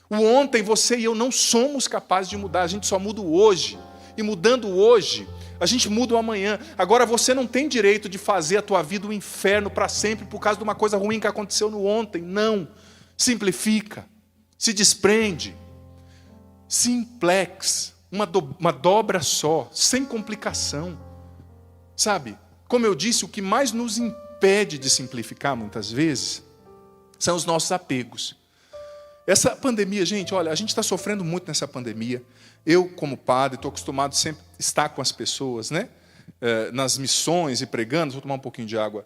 O ontem você e eu não somos capazes de mudar, a gente só muda o hoje. E mudando o hoje, a gente muda o amanhã. Agora você não tem direito de fazer a tua vida um inferno para sempre por causa de uma coisa ruim que aconteceu no ontem. Não. Simplifica. Se desprende. Simplex. Uma dobra só, sem complicação. Sabe? Como eu disse, o que mais nos impede de simplificar muitas vezes são os nossos apegos. Essa pandemia, gente, olha, a gente está sofrendo muito nessa pandemia. Eu, como padre, estou acostumado sempre a estar com as pessoas, né? Nas missões e pregando. Vou tomar um pouquinho de água.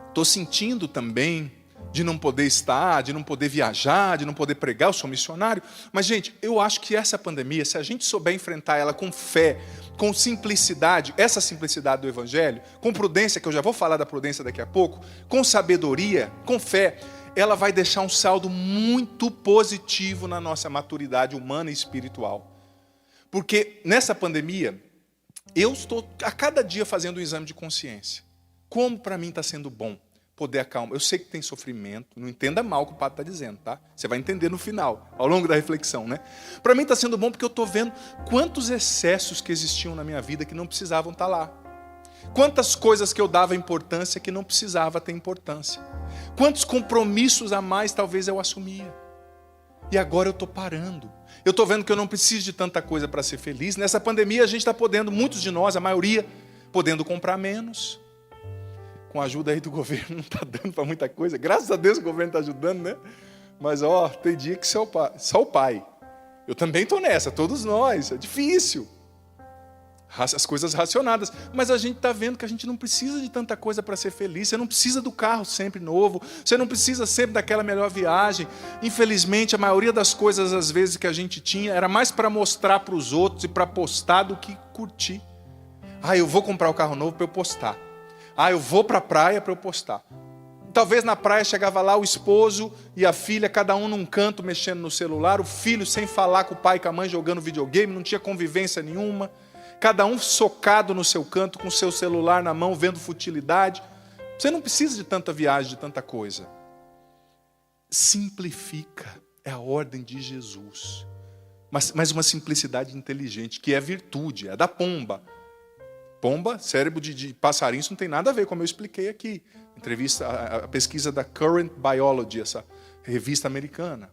Estou sentindo também de não poder estar, de não poder viajar, de não poder pregar. Eu sou missionário. Mas, gente, eu acho que essa pandemia, se a gente souber enfrentar ela com fé, com simplicidade, essa simplicidade do Evangelho, com prudência, que eu já vou falar da prudência daqui a pouco, com sabedoria, com fé, ela vai deixar um saldo muito positivo na nossa maturidade humana e espiritual. Porque nessa pandemia, eu estou a cada dia fazendo um exame de consciência. Como para mim está sendo bom poder acalmar. Eu sei que tem sofrimento, não entenda mal o que o padre está dizendo, tá? Você vai entender no final, ao longo da reflexão, né? Para mim está sendo bom porque eu estou vendo quantos excessos que existiam na minha vida que não precisavam estar lá. Quantas coisas que eu dava importância que não precisava ter importância. Quantos compromissos a mais talvez eu assumia. E agora eu estou parando. Eu estou vendo que eu não preciso de tanta coisa para ser feliz. Nessa pandemia a gente está podendo, muitos de nós, a maioria, podendo comprar menos. Com a ajuda aí do governo, não está dando para muita coisa. Graças a Deus o governo está ajudando, né? Mas, tem dia que só o pai. Eu também estou nessa, todos nós. É difícil. As coisas racionadas. Mas a gente está vendo que a gente não precisa de tanta coisa para ser feliz. Você não precisa do carro sempre novo. Você não precisa sempre daquela melhor viagem. Infelizmente, a maioria das coisas, às vezes, que a gente tinha, era mais para mostrar para os outros e para postar do que curtir. Eu vou comprar o carro novo para eu postar. eu vou para a praia para eu postar. Talvez na praia chegava lá o esposo e a filha, cada um num canto mexendo no celular, o filho sem falar com o pai e com a mãe jogando videogame, não tinha convivência nenhuma, cada um socado no seu canto com o seu celular na mão, vendo futilidade. Você não precisa de tanta viagem, de tanta coisa. Simplifica, é a ordem de Jesus. Mas uma simplicidade inteligente, que é virtude, é da pomba. Pomba, cérebro de passarinho, isso não tem nada a ver, como eu expliquei aqui. A pesquisa da Current Biology, essa revista americana.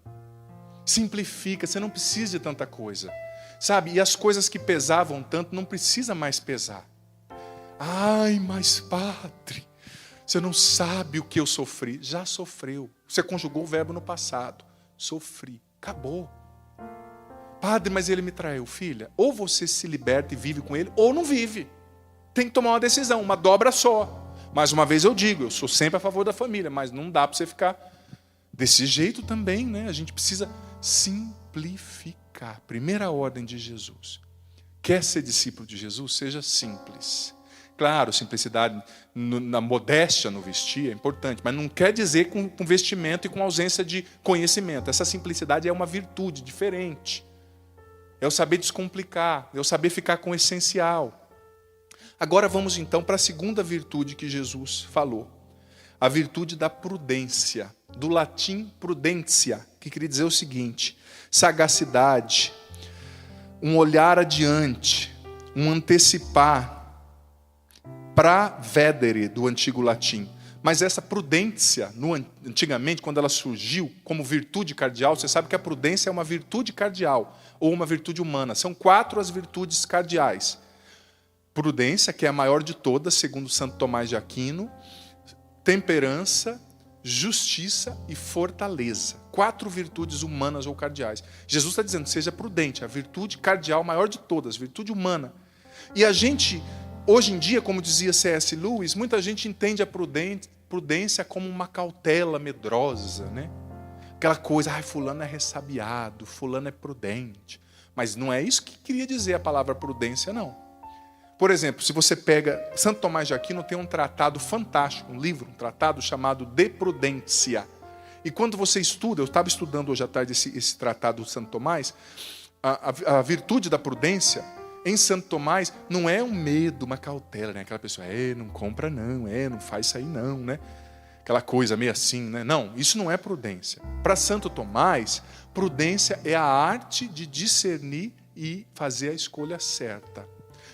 Simplifica, você não precisa de tanta coisa. Sabe, e as coisas que pesavam tanto, não precisa mais pesar. Ai, mas padre, você não sabe o que eu sofri. Já sofreu. Você conjugou o verbo no passado. Sofri. Acabou. Padre, mas ele me traiu. Filha, ou você se liberta e vive com ele, ou não vive. Tem que tomar uma decisão, uma dobra só. Mais uma vez eu digo, eu sou sempre a favor da família, mas não dá para você ficar desse jeito também, né? A gente precisa simplificar. Primeira ordem de Jesus. Quer ser discípulo de Jesus? Seja simples. Claro, simplicidade na modéstia no vestir é importante, mas não quer dizer com vestimento e com ausência de conhecimento. Essa simplicidade é uma virtude diferente. É o saber descomplicar, é o saber ficar com o essencial. Agora vamos então para a segunda virtude que Jesus falou. A virtude da prudência, do latim prudentia, que queria dizer o seguinte: sagacidade, um olhar adiante, um antecipar, pravedere, do antigo latim. Mas essa prudência, antigamente, quando ela surgiu como virtude cardeal, você sabe que a prudência é uma virtude cardeal, ou uma virtude humana. São 4 as virtudes cardeais. Prudência, que é a maior de todas, segundo Santo Tomás de Aquino, temperança, justiça e fortaleza. 4 virtudes humanas ou cardeais. Jesus está dizendo, seja prudente, a virtude cardeal maior de todas, virtude humana. E a gente, hoje em dia, como dizia C.S. Lewis, muita gente entende a prudência como uma cautela medrosa, né? Aquela coisa, fulano é ressabiado, fulano é prudente. Mas não é isso que queria dizer a palavra prudência, não. Por exemplo, se você pega, Santo Tomás de Aquino tem um tratado fantástico, um tratado chamado De Prudência. E quando você estuda, eu estava estudando hoje à tarde esse tratado de Santo Tomás, a virtude da prudência, em Santo Tomás, não é um medo, uma cautela, né? Aquela pessoa, não compra não, não faz isso aí não, né? Aquela coisa meio assim, né? Não, isso não é prudência. Para Santo Tomás, prudência é a arte de discernir e fazer a escolha certa.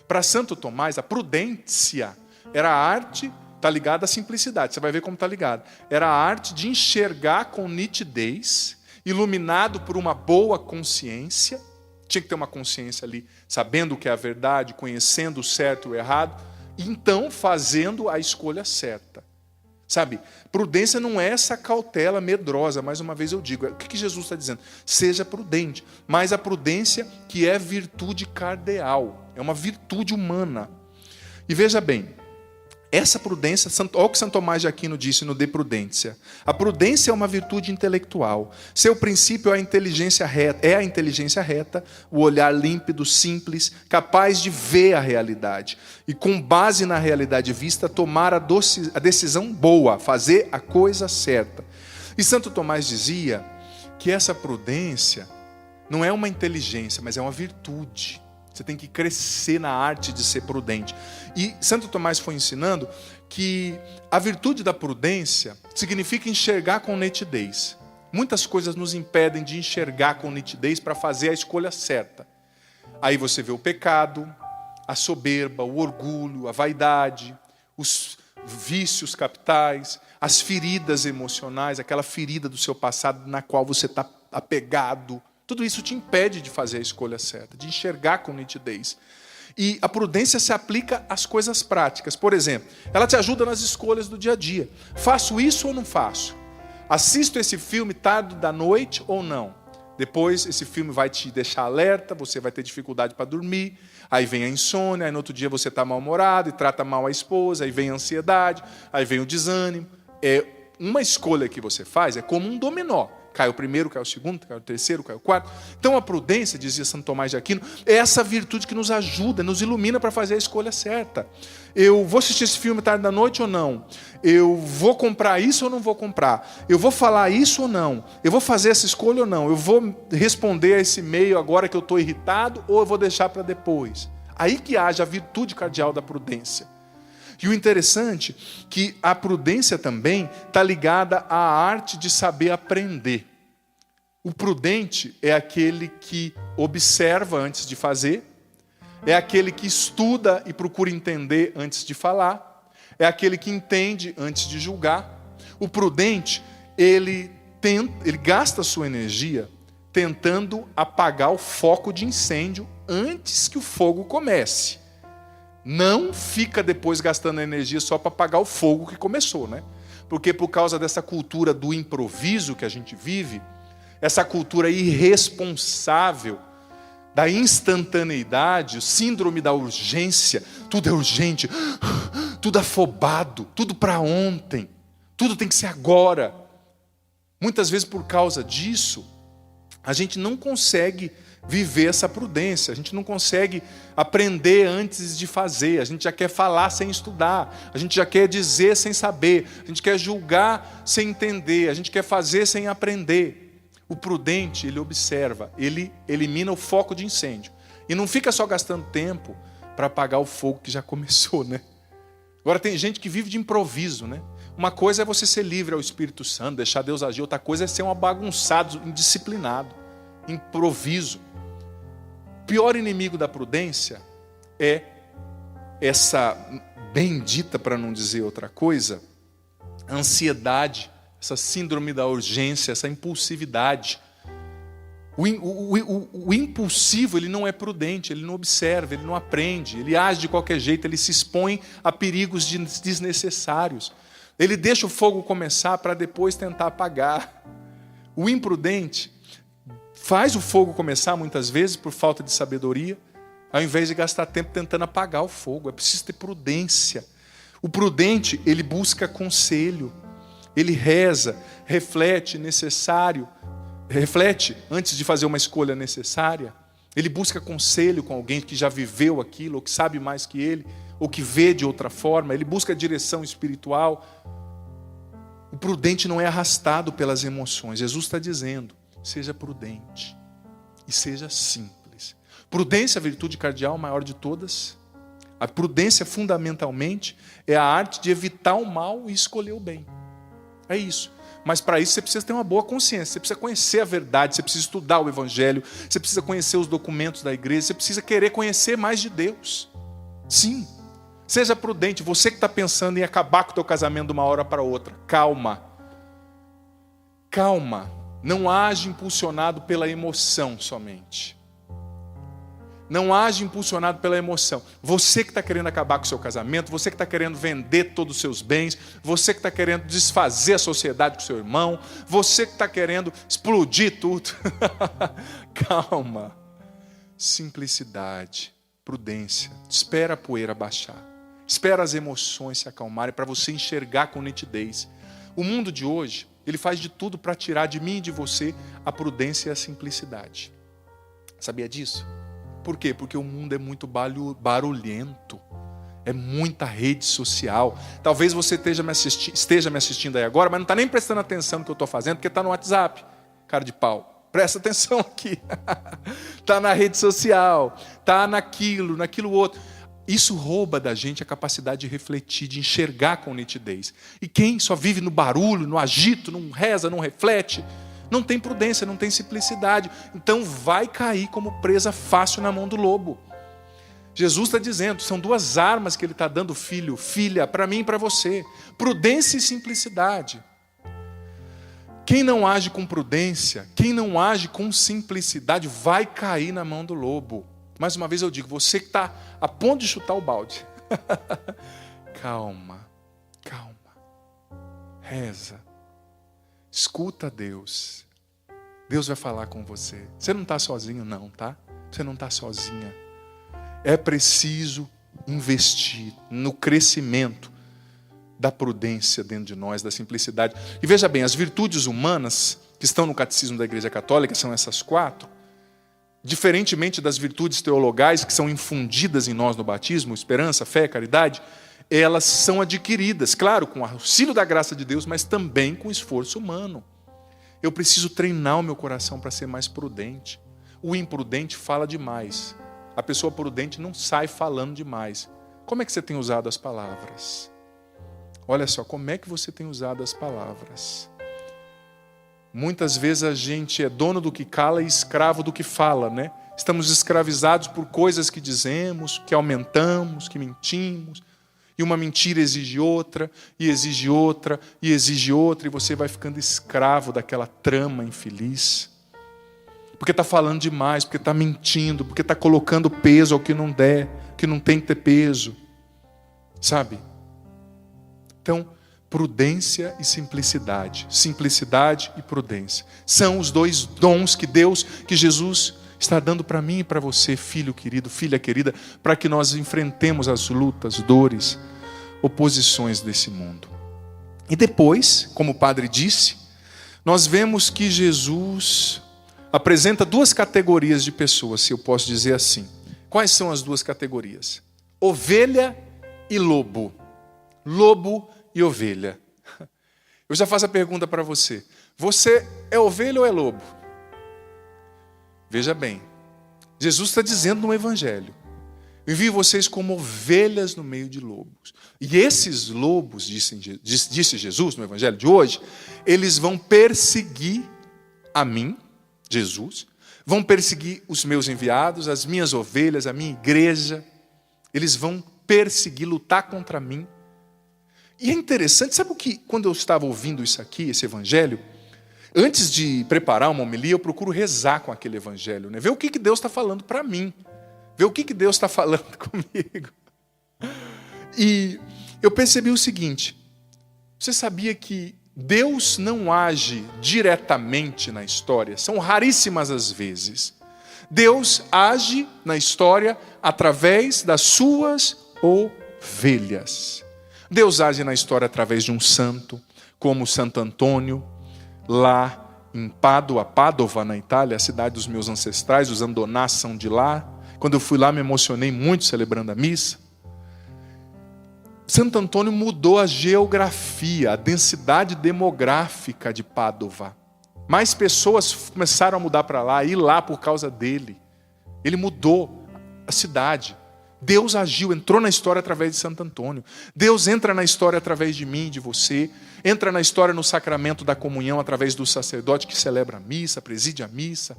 Para Santo Tomás, a prudência era a arte, está ligada à simplicidade, você vai ver como está ligado. Era a arte de enxergar com nitidez, iluminado por uma boa consciência, tinha que ter uma consciência ali, sabendo o que é a verdade, conhecendo o certo e o errado, e então fazendo a escolha certa. Sabe, prudência não é essa cautela medrosa, mais uma vez eu digo, o que Jesus está dizendo? Seja prudente, mas a prudência que é virtude cardeal, é uma virtude humana. E veja bem, essa prudência, olha o que Santo Tomás de Aquino disse no De Prudência. A prudência é uma virtude intelectual. Seu princípio é a inteligência reta, o olhar límpido, simples, capaz de ver a realidade. E com base na realidade vista, tomar a decisão boa, fazer a coisa certa. E Santo Tomás dizia que essa prudência não é uma inteligência, mas é uma virtude. Você tem que crescer na arte de ser prudente. E Santo Tomás foi ensinando que a virtude da prudência significa enxergar com nitidez. Muitas coisas nos impedem de enxergar com nitidez para fazer a escolha certa. Aí você vê o pecado, a soberba, o orgulho, a vaidade, os vícios capitais, as feridas emocionais, aquela ferida do seu passado na qual você está apegado. Tudo isso te impede de fazer a escolha certa, de enxergar com nitidez. E a prudência se aplica às coisas práticas. Por exemplo, ela te ajuda nas escolhas do dia a dia. Faço isso ou não faço? Assisto esse filme tarde da noite ou não? Depois esse filme vai te deixar alerta, você vai ter dificuldade para dormir, aí vem a insônia, aí no outro dia você está mal-humorado e trata mal a esposa, aí vem a ansiedade, aí vem o desânimo. Uma escolha que você faz é como um dominó. Cai o primeiro, cai o segundo, cai o terceiro, cai o quarto. Então a prudência, dizia Santo Tomás de Aquino, é essa virtude que nos ajuda, nos ilumina para fazer a escolha certa. Eu vou assistir esse filme tarde da noite ou não? Eu vou comprar isso ou não vou comprar? Eu vou falar isso ou não? Eu vou fazer essa escolha ou não? Eu vou responder a esse e-mail agora que eu estou irritado ou eu vou deixar para depois? Aí que haja a virtude cardeal da prudência. E o interessante é que a prudência também está ligada à arte de saber aprender. O prudente é aquele que observa antes de fazer, é aquele que estuda e procura entender antes de falar, é aquele que entende antes de julgar. O prudente, ele gasta a sua energia tentando apagar o foco de incêndio antes que o fogo comece. Não fica depois gastando energia só para apagar o fogo que começou, né? Porque por causa dessa cultura do improviso que a gente vive, essa cultura irresponsável da instantaneidade, o síndrome da urgência, tudo é urgente, tudo afobado, tudo para ontem, tudo tem que ser agora. Muitas vezes por causa disso, a gente não consegue viver essa prudência, a gente não consegue aprender antes de fazer, a gente já quer falar sem estudar, a gente já quer dizer sem saber, a gente quer julgar sem entender, a gente quer fazer sem aprender. O prudente, ele observa, ele elimina o foco de incêndio e não fica só gastando tempo para apagar o fogo que já começou, né? Agora tem gente que vive de improviso, né? Uma coisa é você ser livre ao Espírito Santo, deixar Deus agir, outra coisa é ser um bagunçado, indisciplinado, improviso. O pior inimigo da prudência é essa bendita, para não dizer outra coisa, ansiedade, essa síndrome da urgência, essa impulsividade. O impulsivo, ele não é prudente, ele não observa, ele não aprende, ele age de qualquer jeito, ele se expõe a perigos desnecessários. Ele deixa o fogo começar para depois tentar apagar. O imprudente faz o fogo começar muitas vezes por falta de sabedoria, ao invés de gastar tempo tentando apagar o fogo. É preciso ter prudência. O prudente, ele busca conselho, ele reza, reflete antes de fazer uma escolha necessária. Ele busca conselho com alguém que já viveu aquilo, ou que sabe mais que ele, ou que vê de outra forma. Ele busca direção espiritual. O prudente não é arrastado pelas emoções. Jesus está dizendo: seja prudente e seja simples. Prudência, a virtude cardeal maior de todas. A prudência, fundamentalmente, é a arte de evitar o mal e escolher o bem. É isso. Mas para isso você precisa ter uma boa consciência, você precisa conhecer a verdade, você precisa estudar o Evangelho, você precisa conhecer os documentos da igreja, você precisa querer conhecer mais de Deus. Sim. Seja prudente. Você que está pensando em acabar com o teu casamento de uma hora para outra, calma. Calma. Não age impulsionado pela emoção somente. Não age impulsionado pela emoção. Você que está querendo acabar com o seu casamento, você que está querendo vender todos os seus bens, você que está querendo desfazer a sociedade com o seu irmão, você que está querendo explodir tudo. Calma. Simplicidade, prudência. Espera a poeira baixar. Espera as emoções se acalmarem para você enxergar com nitidez. O mundo de hoje, ele faz de tudo para tirar de mim e de você a prudência e a simplicidade. Sabia disso? Por quê? Porque o mundo é muito barulhento. É muita rede social. Talvez você esteja me assistindo aí agora, mas não está nem prestando atenção no que eu estou fazendo, porque está no WhatsApp. Cara de pau. Presta atenção aqui. Está na rede social. Está naquilo outro. Isso rouba da gente a capacidade de refletir, de enxergar com nitidez. E quem só vive no barulho, no agito, não reza, não reflete, não tem prudência, não tem simplicidade. Então vai cair como presa fácil na mão do lobo. Jesus está dizendo, são duas armas que ele está dando, filho, filha, para mim e para você. Prudência e simplicidade. Quem não age com prudência, quem não age com simplicidade, vai cair na mão do lobo. Mais uma vez eu digo, você que está a ponto de chutar o balde. Calma, calma. Reza. Escuta Deus. Deus vai falar com você. Você não está sozinho não, tá? Você não está sozinha. É preciso investir no crescimento da prudência dentro de nós, da simplicidade. E veja bem, as virtudes humanas que estão no Catecismo da Igreja Católica, são essas 4, diferentemente das virtudes teologais que são infundidas em nós no batismo, esperança, fé, caridade, elas são adquiridas, claro, com o auxílio da graça de Deus, mas também com esforço humano. Eu preciso treinar o meu coração para ser mais prudente. O imprudente fala demais. A pessoa prudente não sai falando demais. Como é que você tem usado as palavras? Olha só, como é que você tem usado as palavras? Muitas vezes a gente é dono do que cala e escravo do que fala, né? Estamos escravizados por coisas que dizemos, que aumentamos, que mentimos. E uma mentira exige outra, e exige outra, e exige outra, e você vai ficando escravo daquela trama infeliz. Porque está falando demais, porque está mentindo, porque está colocando peso ao que não der, que não tem que ter peso. Sabe? Então, prudência e simplicidade. Simplicidade e prudência. São os 2 dons que Jesus está dando para mim e para você, filho querido, filha querida, para que nós enfrentemos as lutas, dores, oposições desse mundo. E depois, como o padre disse, nós vemos que Jesus apresenta 2 categorias de pessoas, se eu posso dizer assim. Quais são as 2 categorias? Ovelha e lobo. Lobo e ovelha. Eu já faço a pergunta para você. Você é ovelha ou é lobo? Veja bem, Jesus está dizendo no Evangelho: eu envio vocês como ovelhas no meio de lobos. E esses lobos, disse Jesus no Evangelho de hoje, eles vão perseguir a mim, Jesus, vão perseguir os meus enviados, as minhas ovelhas, a minha igreja. Eles vão perseguir, lutar contra mim. E é interessante, sabe o que, quando eu estava ouvindo isso aqui, esse Evangelho, antes de preparar uma homilia, eu procuro rezar com aquele Evangelho, né? Ver o que Deus está falando para mim. Ver o que Deus está falando comigo. E eu percebi o seguinte: você sabia que Deus não age diretamente na história? São raríssimas as vezes. Deus age na história através das suas ovelhas. Deus age na história através de um santo, como Santo Antônio, lá em Pádua, na Itália, a cidade dos meus ancestrais, os Andonás são de lá. Quando eu fui lá, me emocionei muito celebrando a missa. Santo Antônio mudou a geografia, a densidade demográfica de Pádua. Mais pessoas começaram a mudar para lá, a ir lá por causa dele. Ele mudou a cidade. Deus agiu, entrou na história através de Santo Antônio. Deus entra na história através de mim e de você. Entra na história no sacramento da comunhão através do sacerdote que celebra a missa, preside a missa.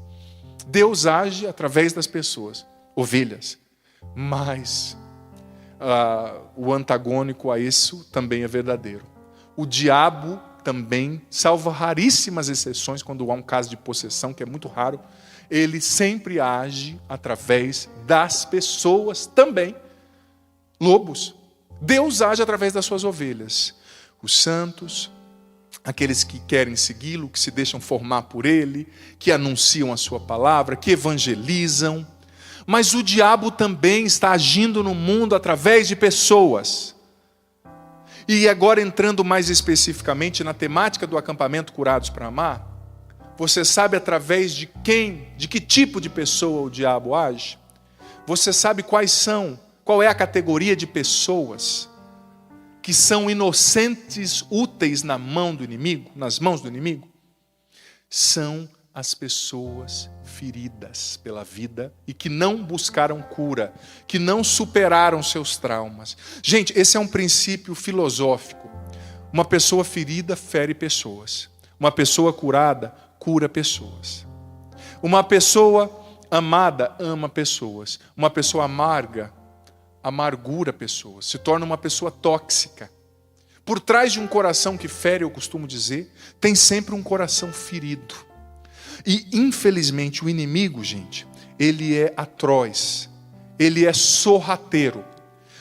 Deus age através das pessoas, ovelhas. Mas o antagônico a isso também é verdadeiro. O diabo também, salvo raríssimas exceções, quando há um caso de possessão, que é muito raro, ele sempre age através das pessoas também. Lobos. Deus age através das suas ovelhas. Os santos, aqueles que querem segui-lo, que se deixam formar por ele, que anunciam a sua palavra, que evangelizam. Mas o diabo também está agindo no mundo através de pessoas. E agora entrando mais especificamente na temática do acampamento Curados para Amar, você sabe através de quem, de que tipo de pessoa o diabo age? Você sabe qual é a categoria de pessoas que são inocentes, úteis na mão do inimigo, nas mãos do inimigo? São as pessoas feridas pela vida e que não buscaram cura, que não superaram seus traumas. Gente, esse é um princípio filosófico. Uma pessoa ferida fere pessoas. Uma pessoa curada cura pessoas. Uma pessoa amada ama pessoas. Uma pessoa amarga amargura pessoas. Se torna uma pessoa tóxica. Por trás de um coração que fere, eu costumo dizer, tem sempre um coração ferido. E, infelizmente, o inimigo, gente, ele é atroz, ele é sorrateiro.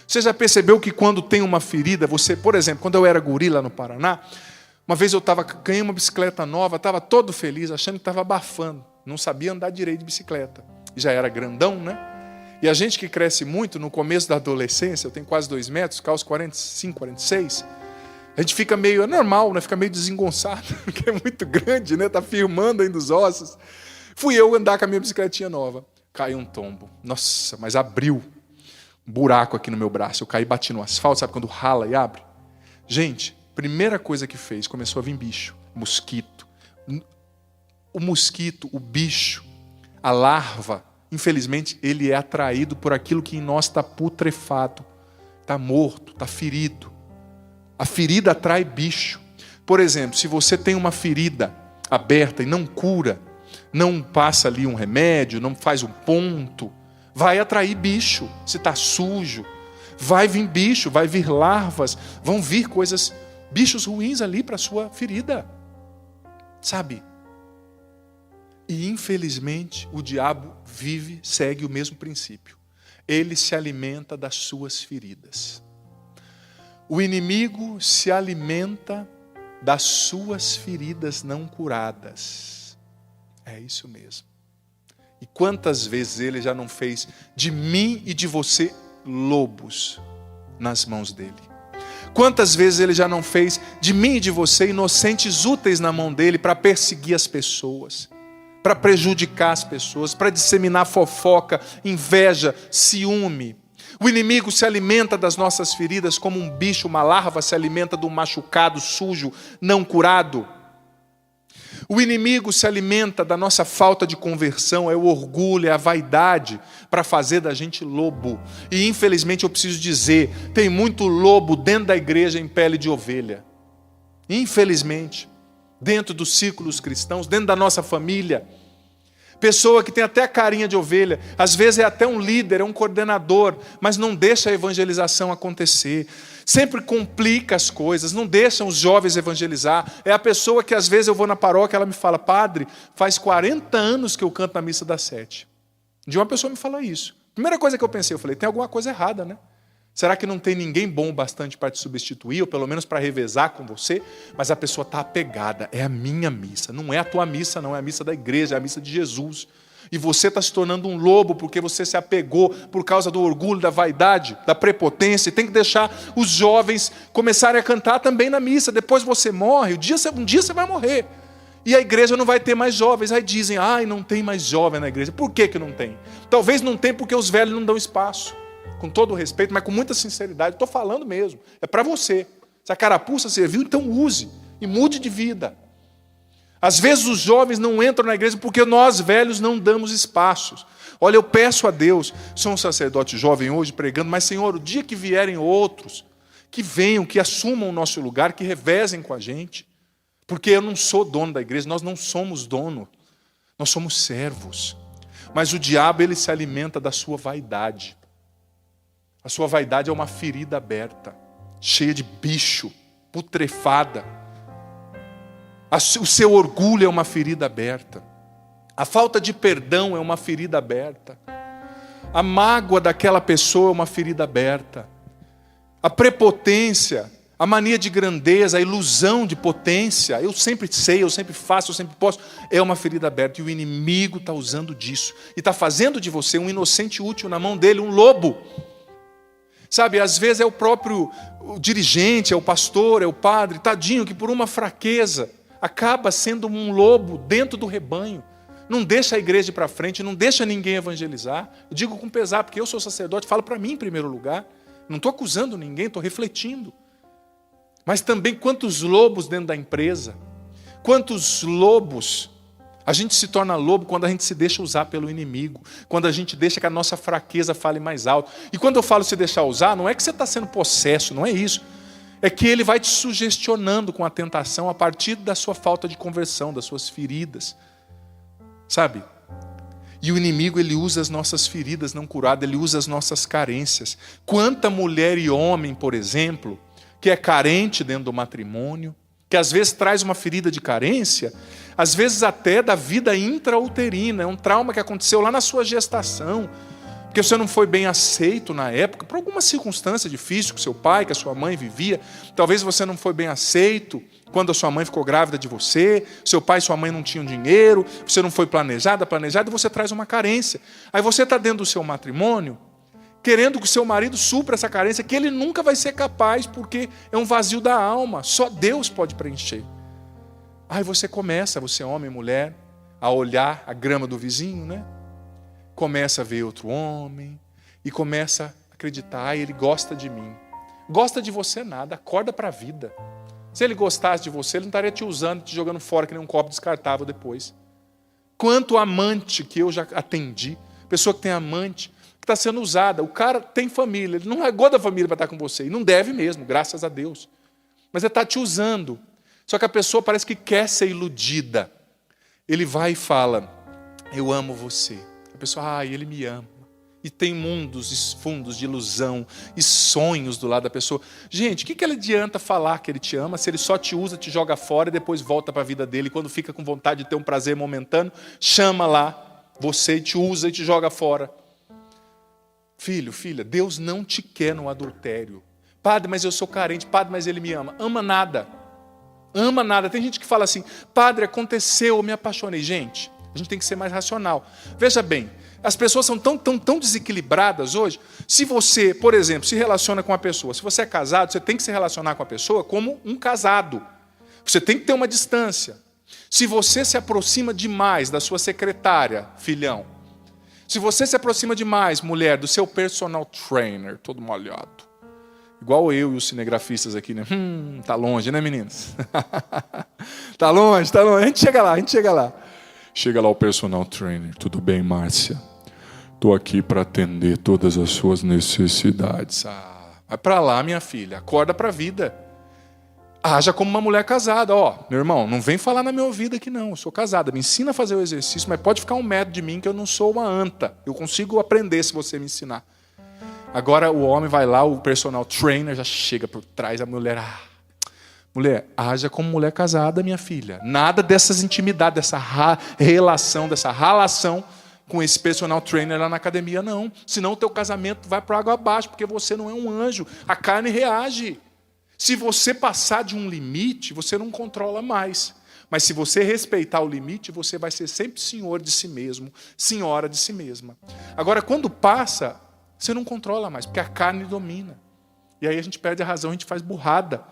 Você já percebeu que quando tem uma ferida, você, por exemplo, quando eu era guri lá no Paraná, uma vez eu ganhei uma bicicleta nova, estava todo feliz, achando que estava abafando, não sabia andar direito de bicicleta. Já era grandão, né? E a gente que cresce muito, no começo da adolescência, eu tenho quase 2 metros, calço 45, 46, A gente fica meio, é normal, né? Fica meio desengonçado, porque é muito grande, né? Tá firmando ainda os ossos. Fui eu andar com a minha bicicletinha nova. Caiu um tombo. Nossa, mas abriu um buraco aqui no meu braço. Eu caí e bati no asfalto, sabe quando rala e abre? Gente, primeira coisa que fez, começou a vir bicho, mosquito. O mosquito, o bicho, a larva, infelizmente, ele é atraído por aquilo que em nós está putrefado, está morto, está ferido. A ferida atrai bicho. Por exemplo, se você tem uma ferida aberta e não cura, não passa ali um remédio, não faz um ponto, vai atrair bicho. Se está sujo, vai vir bicho, vai vir larvas, vão vir coisas, bichos ruins ali para a sua ferida. Sabe? E infelizmente o diabo segue o mesmo princípio. Ele se alimenta das suas feridas. O inimigo se alimenta das suas feridas não curadas. É isso mesmo. E quantas vezes ele já não fez de mim e de você lobos nas mãos dele? Quantas vezes ele já não fez de mim e de você inocentes úteis na mão dele para perseguir as pessoas, para prejudicar as pessoas, para disseminar fofoca, inveja, ciúme. O inimigo se alimenta das nossas feridas como um bicho, uma larva se alimenta do machucado, sujo, não curado. O inimigo se alimenta da nossa falta de conversão, é o orgulho, é a vaidade, para fazer da gente lobo. E infelizmente eu preciso dizer, tem muito lobo dentro da igreja em pele de ovelha. Infelizmente, dentro dos círculos cristãos, dentro da nossa família. Pessoa que tem até a carinha de ovelha, às vezes é até um líder, é um coordenador, mas não deixa a evangelização acontecer. Sempre complica as coisas, não deixam os jovens evangelizar. É a pessoa que às vezes eu vou na paróquia, ela me fala, padre, faz 40 anos que eu canto na missa das 7. De uma pessoa me fala isso. Primeira coisa que eu pensei, eu falei, tem alguma coisa errada, né? Será que não tem ninguém bom bastante para te substituir, ou pelo menos para revezar com você? Mas a pessoa está apegada, é a minha missa, não é a tua missa, não é a missa da igreja, é a missa de Jesus. E você está se tornando um lobo porque você se apegou por causa do orgulho, da vaidade, da prepotência. E tem que deixar os jovens começarem a cantar também na missa. Depois você morre, um dia você vai morrer. E a igreja não vai ter mais jovens. Aí dizem, não tem mais jovem na igreja. Por que não tem? Talvez não tem porque os velhos não dão espaço. Com todo o respeito, mas com muita sinceridade, estou falando mesmo. É para você. Se a carapuça serviu, então use. E mude de vida. Às vezes os jovens não entram na igreja porque nós velhos não damos espaços. Olha, eu peço a Deus, sou um sacerdote jovem hoje pregando, mas Senhor, o dia que vierem outros, que venham, que assumam o nosso lugar, que revezem com a gente. Porque eu não sou dono da igreja, nós não somos dono, nós somos servos. Mas o diabo, ele se alimenta da sua vaidade. A sua vaidade é uma ferida aberta, cheia de bicho, putrefada. O seu orgulho é uma ferida aberta. A falta de perdão é uma ferida aberta. A mágoa daquela pessoa é uma ferida aberta. A prepotência, a mania de grandeza, a ilusão de potência, eu sempre sei, eu sempre faço, eu sempre posso, é uma ferida aberta. E o inimigo está usando disso. E está fazendo de você um inocente útil na mão dele, um lobo. Sabe, às vezes é o próprio dirigente, é o pastor, é o padre, tadinho, que por uma fraqueza acaba sendo um lobo dentro do rebanho. Não deixa a igreja ir para frente, não deixa ninguém evangelizar. Eu digo com pesar, porque eu sou sacerdote, falo para mim em primeiro lugar. Não estou acusando ninguém, estou refletindo. Mas também quantos lobos dentro da empresa, quantos lobos. A gente se torna lobo quando a gente se deixa usar pelo inimigo, quando a gente deixa que a nossa fraqueza fale mais alto. E quando eu falo se deixar usar, não é que você está sendo possesso, não é isso. É que ele vai te sugestionando com a tentação a partir da sua falta de conversão, das suas feridas. Sabe? E o inimigo, ele usa as nossas feridas não curadas, ele usa as nossas carências. Quanta mulher e homem, por exemplo, que é carente dentro do matrimônio, que às vezes traz uma ferida de carência, às vezes até da vida intrauterina, é um trauma que aconteceu lá na sua gestação, porque você não foi bem aceito na época, por alguma circunstância difícil que seu pai, que a sua mãe vivia, talvez você não foi bem aceito quando a sua mãe ficou grávida de você, seu pai e sua mãe não tinham dinheiro, você não foi planejada, e você traz uma carência. Aí você está dentro do seu matrimônio, querendo que o seu marido supra essa carência, que ele nunca vai ser capaz, porque é um vazio da alma, só Deus pode preencher. Aí você começa, você homem e mulher, a olhar a grama do vizinho, né? Começa a ver outro homem, e começa a acreditar, ele gosta de mim. Gosta de você nada, acorda para a vida. Se ele gostasse de você, ele não estaria te usando, te jogando fora que nem um copo descartável depois. Quanto amante que eu já atendi, pessoa que tem amante, que está sendo usada, o cara tem família, ele não gosta da família para estar com você, e não deve mesmo, graças a Deus. Mas ele está te usando. Só que a pessoa parece que quer ser iludida. Ele vai e fala, eu amo você. A pessoa, ele me ama. E tem mundos e fundos de ilusão e sonhos do lado da pessoa. Gente, o que ele adianta falar que ele te ama se ele só te usa, te joga fora e depois volta para a vida dele? E quando fica com vontade de ter um prazer momentâneo, chama lá você, te usa e te joga fora. Filho, filha, Deus não te quer no adultério. Padre, mas eu sou carente. Padre, mas ele me ama. Ama nada. Ama nada. Tem gente que fala assim, padre, aconteceu, eu me apaixonei. Gente, a gente tem que ser mais racional. Veja bem, as pessoas são tão desequilibradas hoje. Se você, por exemplo, se relaciona com uma pessoa, se você é casado, você tem que se relacionar com a pessoa como um casado. Você tem que ter uma distância. Se você se aproxima demais da sua secretária, filhão, se você se aproxima demais, mulher, do seu personal trainer, todo molhado, igual eu e os cinegrafistas aqui, né? Tá longe, né, meninas? Tá longe. A gente chega lá. Chega lá o personal trainer. Tudo bem, Márcia? Estou aqui para atender todas as suas necessidades. Vai para lá, minha filha. Acorda para a vida. Haja como uma mulher casada. Meu irmão, não vem falar na minha ouvido aqui não. Eu sou casada. Me ensina a fazer o exercício, mas pode ficar um metro de mim que eu não sou uma anta. Eu consigo aprender se você me ensinar. Agora o homem vai lá, o personal trainer já chega por trás da mulher. Mulher, haja como mulher casada, minha filha. Nada dessas intimidades, dessa relação, dessa relação com esse personal trainer lá na academia, não. Senão o teu casamento vai para água abaixo, porque você não é um anjo. A carne reage. Se você passar de um limite, você não controla mais. Mas se você respeitar o limite, você vai ser sempre senhor de si mesmo, senhora de si mesma. Agora, quando passa, você não controla mais, porque a carne domina. E aí a gente perde a razão, a gente faz burrada.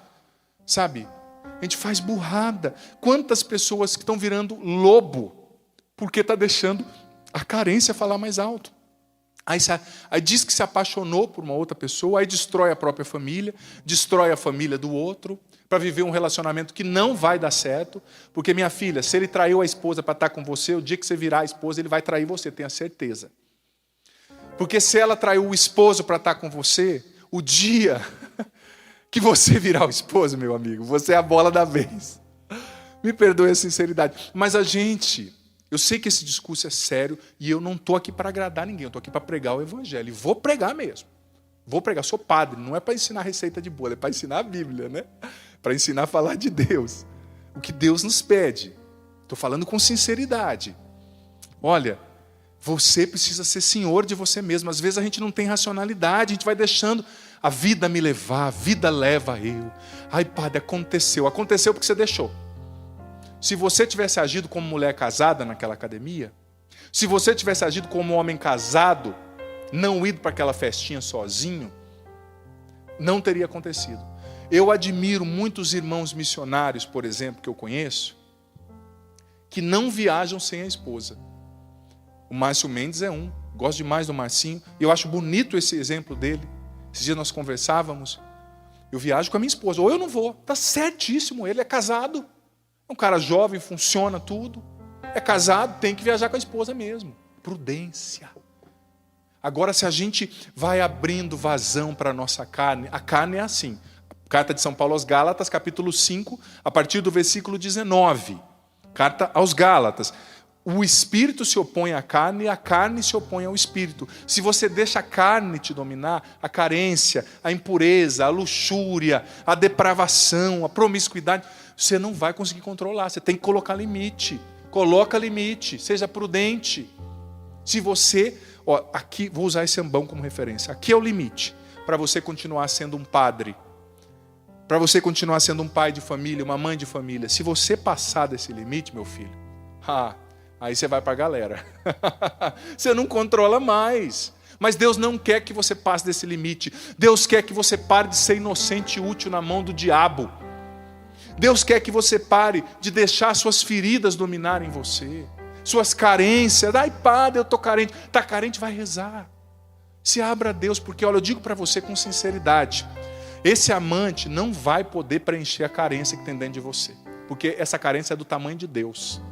Sabe? A gente faz burrada. Quantas pessoas que estão virando lobo porque está deixando a carência falar mais alto. Aí diz que se apaixonou por uma outra pessoa, aí destrói a própria família, destrói a família do outro, para viver um relacionamento que não vai dar certo, porque, minha filha, se ele traiu a esposa para estar com você, o dia que você virar a esposa, ele vai trair você, tenha certeza. Porque se ela traiu o esposo para estar com você, o dia que você virar o esposo, meu amigo, você é a bola da vez. Me perdoe a sinceridade. Mas eu sei que esse discurso é sério e eu não estou aqui para agradar ninguém, eu estou aqui para pregar o evangelho. E vou pregar mesmo. Vou pregar, sou padre, não é para ensinar receita de bolo, é para ensinar a Bíblia, né? Para ensinar a falar de Deus. O que Deus nos pede. Estou falando com sinceridade. Olha, você precisa ser senhor de você mesmo. Às vezes a gente não tem racionalidade, a gente vai deixando a vida me levar, a vida leva eu. Ai, padre, aconteceu porque você deixou. Se você tivesse agido como mulher casada naquela academia, se você tivesse agido como homem casado, não ido para aquela festinha sozinho, não teria acontecido. Eu admiro muitos irmãos missionários, por exemplo, que eu conheço, que não viajam sem a esposa. O Márcio Mendes é um, gosto demais do Marcinho, e eu acho bonito esse exemplo dele. Esses dias nós conversávamos, eu viajo com a minha esposa, ou eu não vou, está certíssimo, ele é casado, é um cara jovem, funciona tudo, é casado, tem que viajar com a esposa mesmo. Prudência. Agora, se a gente vai abrindo vazão para a nossa carne, a carne é assim. Carta de São Paulo aos Gálatas, capítulo 5, a partir do versículo 19. Carta aos Gálatas. O espírito se opõe à carne e a carne se opõe ao espírito. Se você deixa a carne te dominar, a carência, a impureza, a luxúria, a depravação, a promiscuidade, você não vai conseguir controlar. Você tem que colocar limite. Coloca limite, seja prudente. Se você, aqui vou usar esse ambão como referência. Aqui é o limite para você continuar sendo um padre, para você continuar sendo um pai de família, uma mãe de família. Se você passar desse limite, meu filho, aí você vai para a galera. Você não controla mais. Mas Deus não quer que você passe desse limite. Deus quer que você pare de ser inocente e útil na mão do diabo. Deus quer que você pare de deixar suas feridas dominarem você. Suas carências. Ai, padre, eu estou carente. Está carente, vai rezar. Se abra a Deus, porque olha, eu digo para você com sinceridade, esse amante não vai poder preencher a carência que tem dentro de você. Porque essa carência é do tamanho de Deus.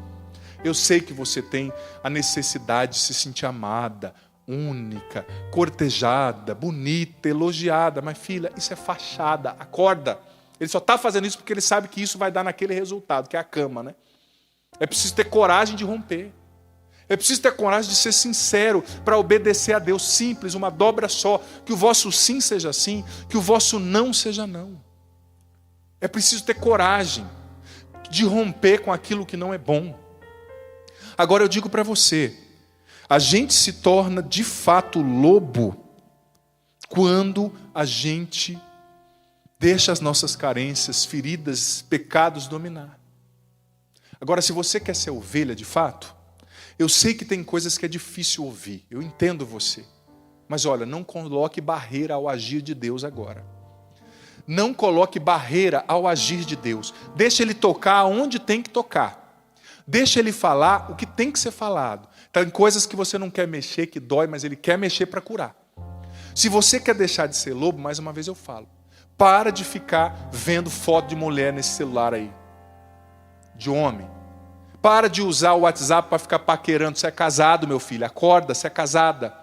Eu sei que você tem a necessidade de se sentir amada, única, cortejada, bonita, elogiada. Mas filha, isso é fachada, acorda. Ele só está fazendo isso porque ele sabe que isso vai dar naquele resultado, que é a cama, né? É preciso ter coragem de romper. É preciso ter coragem de ser sincero para obedecer a Deus. Simples, uma dobra só. Que o vosso sim seja sim, que o vosso não seja não. É preciso ter coragem de romper com aquilo que não é bom. Agora eu digo para você, a gente se torna de fato lobo quando a gente deixa as nossas carências, feridas, pecados dominar. Agora, se você quer ser ovelha de fato, eu sei que tem coisas que é difícil ouvir, eu entendo você. Mas olha, não coloque barreira ao agir de Deus agora. Não coloque barreira ao agir de Deus. Deixa Ele tocar onde tem que tocar. Deixa Ele falar o que tem que ser falado. Tem coisas que você não quer mexer, que dói, mas Ele quer mexer para curar. Se você quer deixar de ser lobo, mais uma vez eu falo, para de ficar vendo foto de mulher nesse celular aí. De homem. Para de usar o WhatsApp para ficar paquerando. Você é casado, meu filho, acorda, você é casada.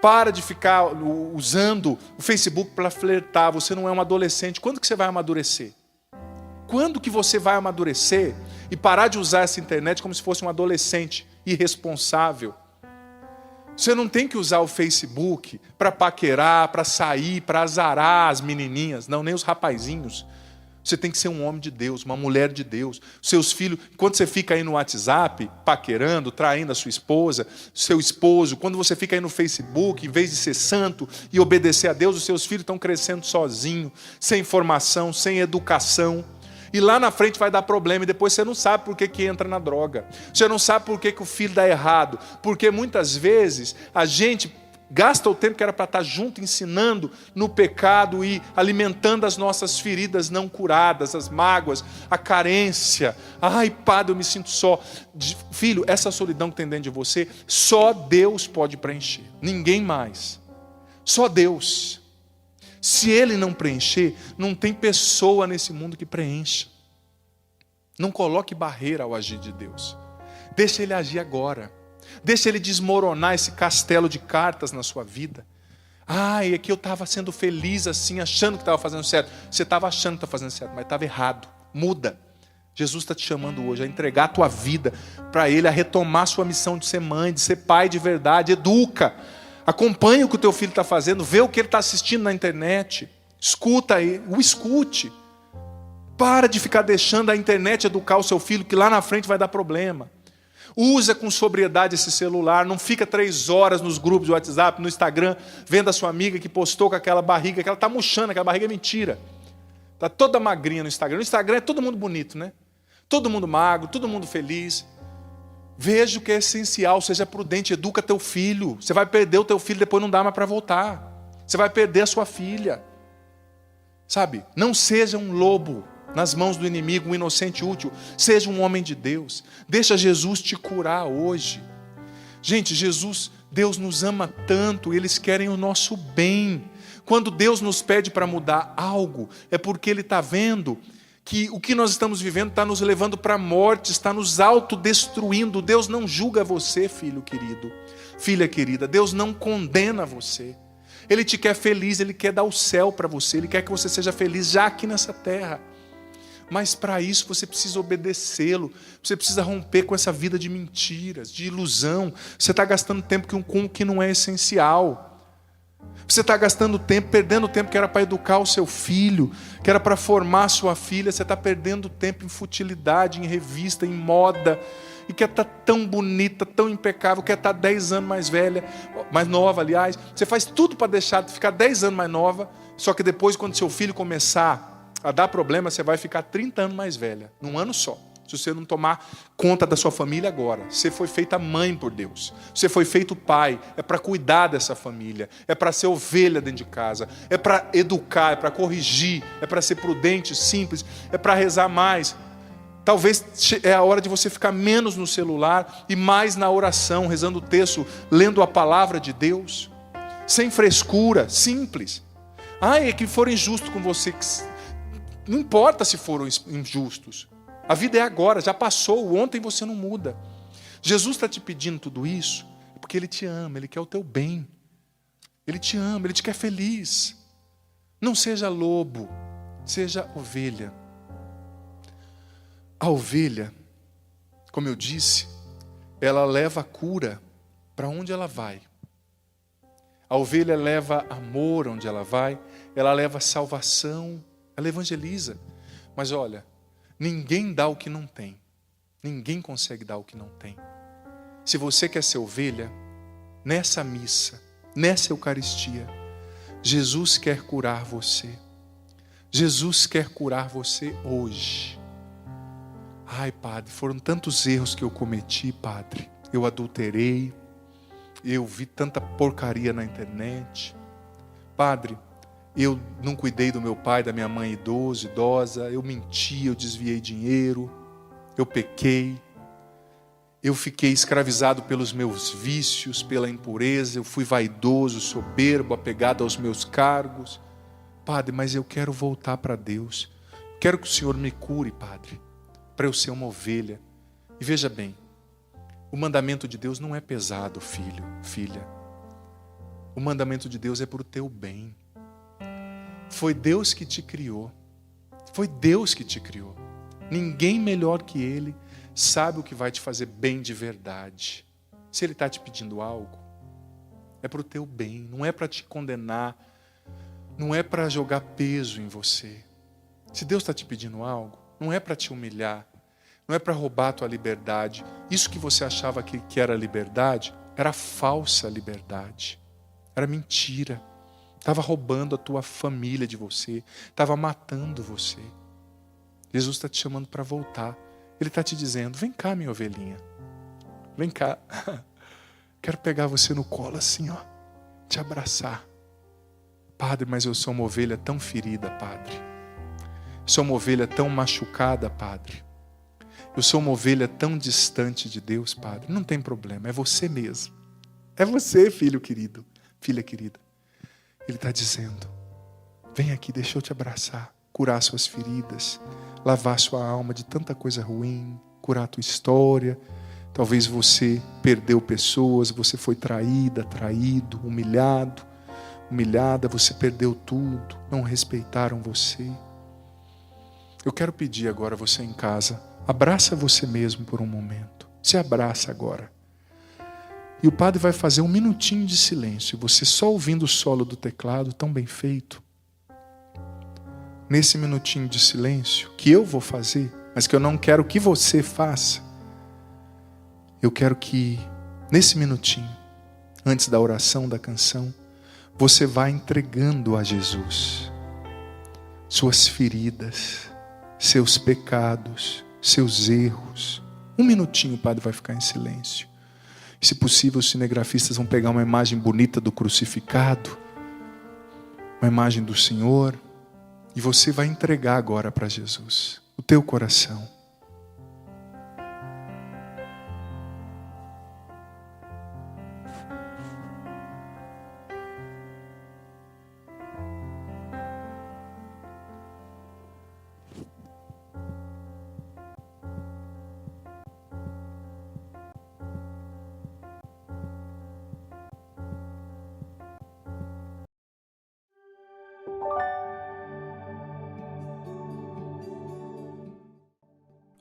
Para de ficar usando o Facebook para flertar. Você não é um adolescente. Quando que você vai amadurecer? Quando que você vai amadurecer e parar de usar essa internet como se fosse um adolescente irresponsável? Você não tem que usar o Facebook para paquerar, para sair, para azarar as menininhas, não, nem os rapazinhos. Você tem que ser um homem de Deus, uma mulher de Deus. Seus filhos, quando você fica aí no WhatsApp, paquerando, traindo a sua esposa, seu esposo, quando você fica aí no Facebook, em vez de ser santo e obedecer a Deus, os seus filhos estão crescendo sozinhos, sem formação, sem educação. E lá na frente vai dar problema, e depois você não sabe por que entra na droga. Você não sabe por que o filho dá errado. Porque muitas vezes a gente gasta o tempo que era para estar junto, ensinando no pecado e alimentando as nossas feridas não curadas, as mágoas, a carência. Ai, padre, eu me sinto só. Filho, essa solidão que tem dentro de você, só Deus pode preencher. Ninguém mais. Só Deus. Se Ele não preencher, não tem pessoa nesse mundo que preencha. Não coloque barreira ao agir de Deus. Deixa Ele agir agora. Deixa Ele desmoronar esse castelo de cartas na sua vida. E aqui eu estava sendo feliz assim, achando que estava fazendo certo. Você estava achando que estava fazendo certo, mas estava errado. Muda. Jesus está te chamando hoje a entregar a tua vida para Ele, a retomar a sua missão de ser mãe, de ser pai de verdade. Educa. Acompanhe o que o teu filho está fazendo, vê o que ele está assistindo na internet. Escuta ele, o escute. Para de ficar deixando a internet educar o seu filho, que lá na frente vai dar problema. Usa com sobriedade esse celular, não fica 3 horas nos grupos de WhatsApp, no Instagram, vendo a sua amiga que postou com aquela barriga, que ela está murchando, aquela barriga é mentira. Está toda magrinha no Instagram. No Instagram é todo mundo bonito, né? Todo mundo magro, todo mundo feliz. Veja o que é essencial, seja prudente, educa teu filho. Você vai perder o teu filho, depois não dá mais para voltar. Você vai perder a sua filha. Sabe? Não seja um lobo nas mãos do inimigo, um inocente útil. Seja um homem de Deus. Deixa Jesus te curar hoje. Gente, Deus nos ama tanto, eles querem o nosso bem. Quando Deus nos pede para mudar algo, é porque Ele está vendo que o que nós estamos vivendo está nos levando para a morte, está nos autodestruindo. Deus não julga você, filho querido, filha querida. Deus não condena você. Ele te quer feliz, Ele quer dar o céu para você. Ele quer que você seja feliz já aqui nessa terra. Mas para isso você precisa obedecê-lo. Você precisa romper com essa vida de mentiras, de ilusão. Você está gastando tempo com o que não é essencial. Você está gastando tempo, perdendo tempo que era para educar o seu filho, que era para formar a sua filha. Você está perdendo tempo em futilidade, em revista, em moda. E quer estar tão bonita, tão impecável, quer estar 10 anos mais velha, mais nova, aliás. Você faz tudo para deixar de ficar 10 anos mais nova, só que depois, quando seu filho começar a dar problema, você vai ficar 30 anos mais velha, num ano só. se você não tomar conta da sua família agora. Você foi feita mãe por Deus. Você foi feito pai. É para cuidar dessa família. É para ser ovelha dentro de casa. É para educar, é para corrigir. É para ser prudente, simples. É para rezar mais. Talvez é a hora de você ficar menos no celular e mais na oração, rezando o texto, lendo a palavra de Deus. Sem frescura, simples. É que foram injustos com você. Não importa se foram injustos. A vida é agora, já passou, ontem você não muda. Jesus está te pedindo tudo isso porque Ele te ama, Ele quer o teu bem. Ele te ama, Ele te quer feliz. Não seja lobo, seja ovelha. A ovelha, como eu disse, ela leva a cura para onde ela vai. A ovelha leva amor onde ela vai, ela leva salvação, ela evangeliza. Mas olha, ninguém dá o que não tem. Ninguém consegue dar o que não tem. Se você quer ser ovelha, nessa missa, nessa Eucaristia, Jesus quer curar você. Jesus quer curar você hoje. Ai, Padre, foram tantos erros que eu cometi, Padre. Eu adulterei, eu vi tanta porcaria na internet. Padre, eu não cuidei do meu pai, da minha mãe idosa, eu menti, eu desviei dinheiro, eu pequei, eu fiquei escravizado pelos meus vícios, pela impureza, eu fui vaidoso, soberbo, apegado aos meus cargos. Padre, mas eu quero voltar para Deus. Quero que o Senhor me cure, Padre, para eu ser uma ovelha. E veja bem, o mandamento de Deus não é pesado, filho, filha. O mandamento de Deus é para o teu bem. Foi Deus que te criou. Foi Deus que te criou. Ninguém melhor que Ele sabe o que vai te fazer bem de verdade. Se Ele está te pedindo algo, é para o teu bem, não é para te condenar, não é para jogar peso em você. Se Deus está te pedindo algo, não é para te humilhar, não é para roubar a tua liberdade. Isso que você achava que era liberdade, era falsa liberdade, era mentira. Estava roubando a tua família de você, estava matando você. Jesus está te chamando para voltar. Ele está te dizendo, vem cá, minha ovelhinha, vem cá. Quero pegar você no colo assim, ó, te abraçar. Padre, mas eu sou uma ovelha tão ferida, Padre. Sou uma ovelha tão machucada, Padre. Eu sou uma ovelha tão distante de Deus, Padre. Não tem problema, é você mesmo. É você, filho querido, filha querida. Ele está dizendo, vem aqui, deixa eu te abraçar, curar suas feridas, lavar sua alma de tanta coisa ruim, curar a tua história. Talvez você perdeu pessoas, você foi traída, traído, humilhado, humilhada, você perdeu tudo, não respeitaram você. Eu quero pedir agora você em casa, abraça você mesmo por um momento. Se abraça agora. E o padre vai fazer um minutinho de silêncio. Você só ouvindo o solo do teclado, tão bem feito. Nesse minutinho de silêncio, que eu vou fazer, mas que eu não quero que você faça. Eu quero que, nesse minutinho, antes da oração, da canção, você vá entregando a Jesus suas feridas, seus pecados, seus erros. Um minutinho o padre vai ficar em silêncio. Se possível, os cinegrafistas vão pegar uma imagem bonita do crucificado, uma imagem do Senhor, e você vai entregar agora para Jesus o teu coração.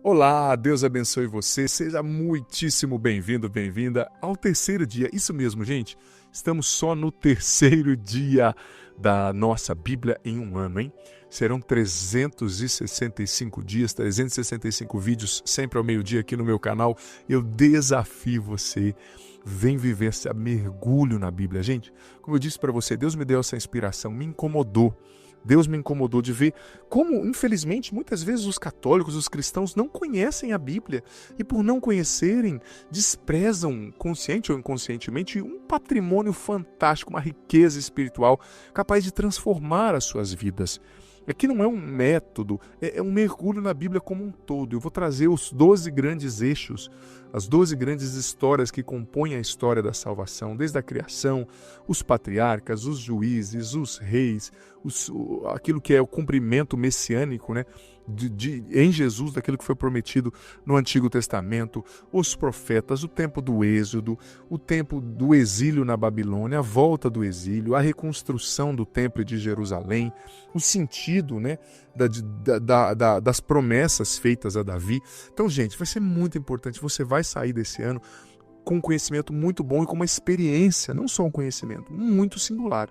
Olá, Deus abençoe você, seja muitíssimo bem-vindo, bem-vinda ao terceiro dia. Isso mesmo, gente, estamos só no terceiro dia da nossa Bíblia em um ano, hein? Serão 365 dias, 365 vídeos, sempre ao meio-dia aqui no meu canal. Eu desafio você, vem viver esse mergulho na Bíblia. Gente, como eu disse para você, Deus me deu essa inspiração, me incomodou Deus me incomodou de ver como, infelizmente, muitas vezes os católicos, os cristãos não conhecem a Bíblia e, por não conhecerem, desprezam, consciente ou inconscientemente, um patrimônio fantástico, uma riqueza espiritual capaz de transformar as suas vidas. Aqui não é um método, é um mergulho na Bíblia como um todo. Eu vou trazer os 12 grandes eixos, as 12 grandes histórias que compõem a história da salvação, desde a criação, os patriarcas, os juízes, os reis, aquilo que é o cumprimento messiânico, né? Em Jesus, daquilo que foi prometido no Antigo Testamento, os profetas, o tempo do Êxodo, o tempo do exílio na Babilônia, a volta do exílio, a reconstrução do Templo de Jerusalém, o sentido, né, das promessas feitas a Davi. Então, gente, vai ser muito importante. Você vai sair desse ano com um conhecimento muito bom e com uma experiência, não só um conhecimento, muito singular.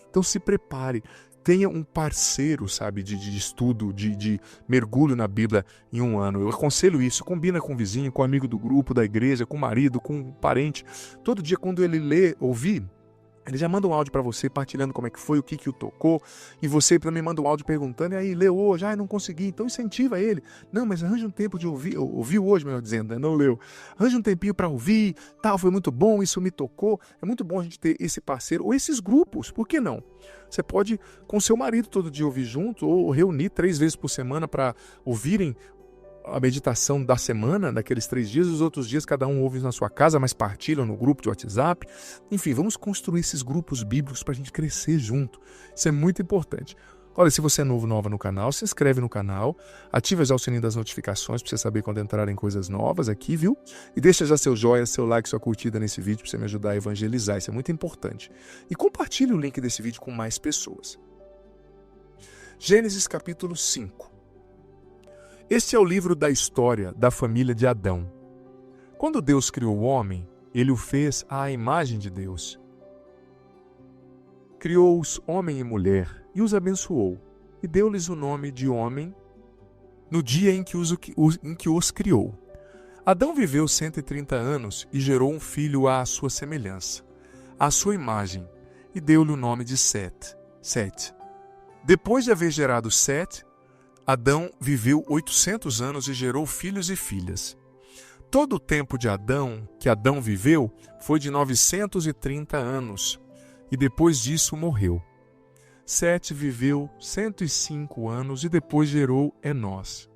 Então, se prepare. Tenha um parceiro, sabe, de estudo, de mergulho na Bíblia em um ano. Eu aconselho isso, combina com o vizinho, com o amigo do grupo, da igreja, com o marido, com o parente. Todo dia, quando ele lê, ouvir, ele já manda um áudio para você, partilhando como é que foi, o que o tocou, e você também manda um áudio perguntando, e aí, leu hoje? Ah, não consegui, então incentiva ele. Não, mas arranja um tempo de ouvir, ouviu hoje, melhor dizendo, né? Não leu. Arranja um tempinho para ouvir, tal, foi muito bom, isso me tocou. É muito bom a gente ter esse parceiro, ou esses grupos, por que não? Você pode, com seu marido, todo dia ouvir junto, ou reunir 3 vezes por semana para ouvirem a meditação da semana, daqueles 3 dias, os outros dias cada um ouve na sua casa, mas partilham no grupo de WhatsApp. Enfim, vamos construir esses grupos bíblicos para a gente crescer junto. Isso é muito importante. Olha, se você é nova no canal, se inscreve no canal, ativa já o sininho das notificações para você saber quando entrarem coisas novas aqui, viu? E deixa já seu joinha, seu like, sua curtida nesse vídeo para você me ajudar a evangelizar, isso é muito importante. E compartilhe o link desse vídeo com mais pessoas. Gênesis capítulo 5. Este é o livro da história da família de Adão. Quando Deus criou o homem, ele o fez à imagem de Deus. Criou-os homem e mulher e os abençoou, e deu-lhes o nome de homem no dia em que os criou. Adão viveu 130 anos e gerou um filho à sua semelhança, à sua imagem, e deu-lhe o nome de Sete. Depois de haver gerado Sete, Adão viveu 800 anos e gerou filhos e filhas. Todo o tempo de Adão que Adão viveu foi de 930 anos, e depois disso morreu. Sete viveu 105 anos e depois gerou Enós.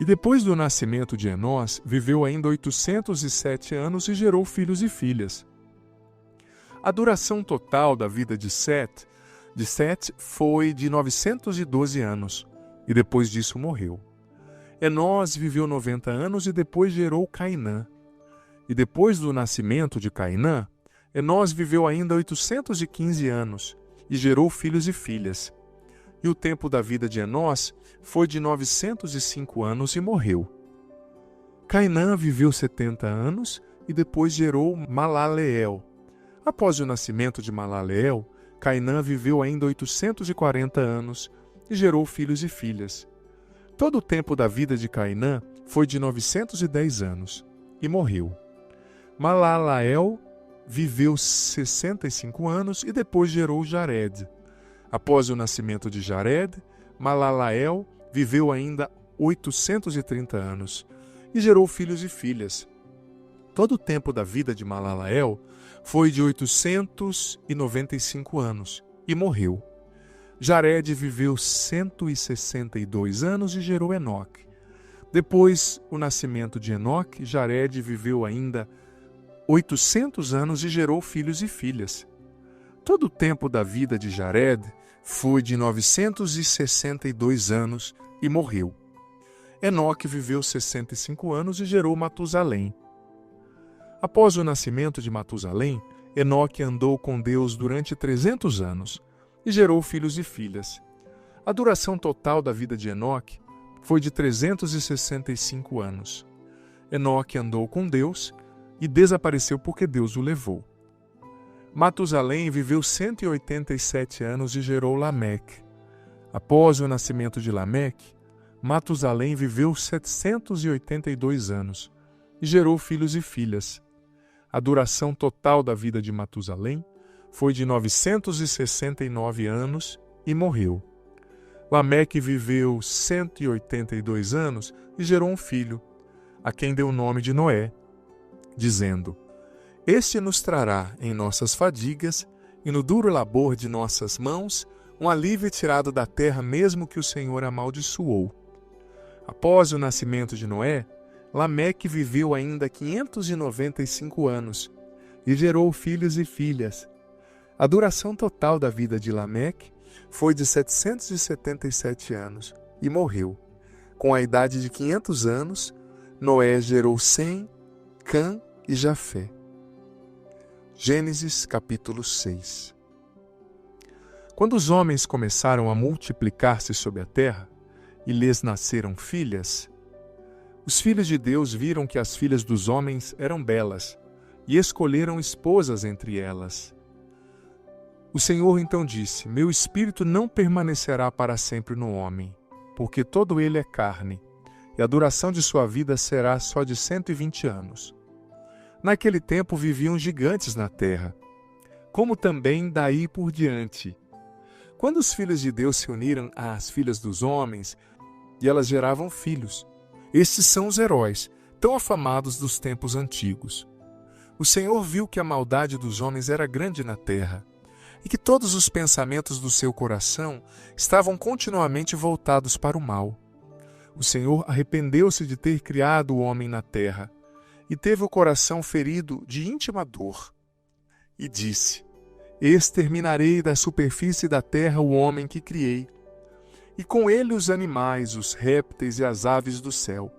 E depois do nascimento de Enós, viveu ainda 807 anos e gerou filhos e filhas. A duração total da vida de Sete foi de 912 anos, e depois disso morreu. Enós viveu 90 anos e depois gerou Cainã. E depois do nascimento de Cainã, Enós viveu ainda 815 anos, e gerou filhos e filhas. E o tempo da vida de Enós foi de 905 anos e morreu. Cainã viveu 70 anos e depois gerou Malaleel. Após o nascimento de Malaleel, Cainã viveu ainda 840 anos e gerou filhos e filhas. Todo o tempo da vida de Cainã foi de 910 anos e morreu. Malaleel viveu 65 anos e depois gerou Jared. Após o nascimento de Jared, Malaleel viveu ainda 830 anos e gerou filhos e filhas. Todo o tempo da vida de Malaleel foi de 895 anos e morreu. Jared viveu 162 anos e gerou Enoque. Depois do nascimento de Enoque, Jared viveu ainda 800 anos e gerou filhos e filhas. Todo o tempo da vida de Jared foi de 962 anos e morreu. Enoque viveu 65 anos e gerou Matusalém. Após o nascimento de Matusalém, Enoque andou com Deus durante 300 anos e gerou filhos e filhas. A duração total da vida de Enoque foi de 365 anos. Enoque andou com Deus e desapareceu porque Deus o levou. Matusalém viveu 187 anos e gerou Lameque. Após o nascimento de Lameque, Matusalém viveu 782 anos e gerou filhos e filhas. A duração total da vida de Matusalém foi de 969 anos e morreu. Lameque viveu 182 anos e gerou um filho, a quem deu o nome de Noé, dizendo: Este nos trará em nossas fadigas e no duro labor de nossas mãos um alívio tirado da terra mesmo que o Senhor amaldiçoou. Após o nascimento de Noé, Lameque viveu ainda 595 anos e gerou filhos e filhas. A duração total da vida de Lameque foi de 777 anos e morreu. Com a idade de 500 anos, Noé gerou Sem, Cã e Jafé. Gênesis capítulo 6. Quando os homens começaram a multiplicar-se sobre a terra e lhes nasceram filhas, os filhos de Deus viram que as filhas dos homens eram belas e escolheram esposas entre elas. O Senhor então disse: Meu espírito não permanecerá para sempre no homem, porque todo ele é carne, e a duração de sua vida será só de 120 anos. Naquele tempo viviam gigantes na terra, como também daí por diante. Quando os filhos de Deus se uniram às filhas dos homens, e elas geravam filhos, estes são os heróis, tão afamados dos tempos antigos. O Senhor viu que a maldade dos homens era grande na terra, e que todos os pensamentos do seu coração estavam continuamente voltados para o mal. O Senhor arrependeu-se de ter criado o homem na terra, e teve o coração ferido de íntima dor. E disse: Exterminarei da superfície da terra o homem que criei, e com ele os animais, os répteis e as aves do céu,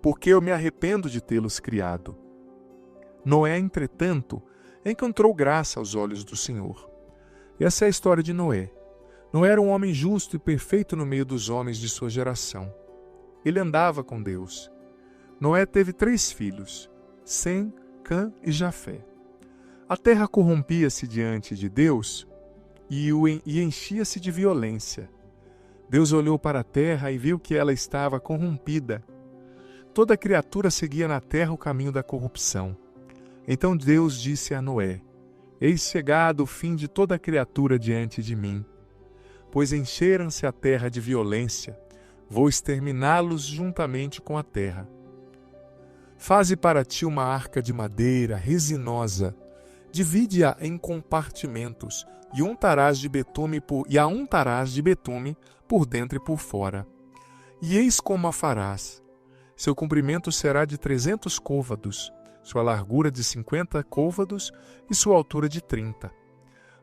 porque eu me arrependo de tê-los criado. Noé, entretanto, encontrou graça aos olhos do Senhor. Essa é a história de Noé. Noé era um homem justo e perfeito no meio dos homens de sua geração. Ele andava com Deus. Noé teve 3 filhos, Sem, Cã e Jafé. A terra corrompia-se diante de Deus e enchia-se de violência. Deus olhou para a terra e viu que ela estava corrompida. Toda criatura seguia na terra o caminho da corrupção. Então Deus disse a Noé: Eis chegado o fim de toda criatura diante de mim, pois encheram-se a terra de violência, vou exterminá-los juntamente com a terra. Faze para ti uma arca de madeira resinosa, divide-a em compartimentos, e a untarás de betume por dentro e por fora. E eis como a farás. Seu comprimento será de 300 côvados, sua largura de 50 côvados e sua altura de 30.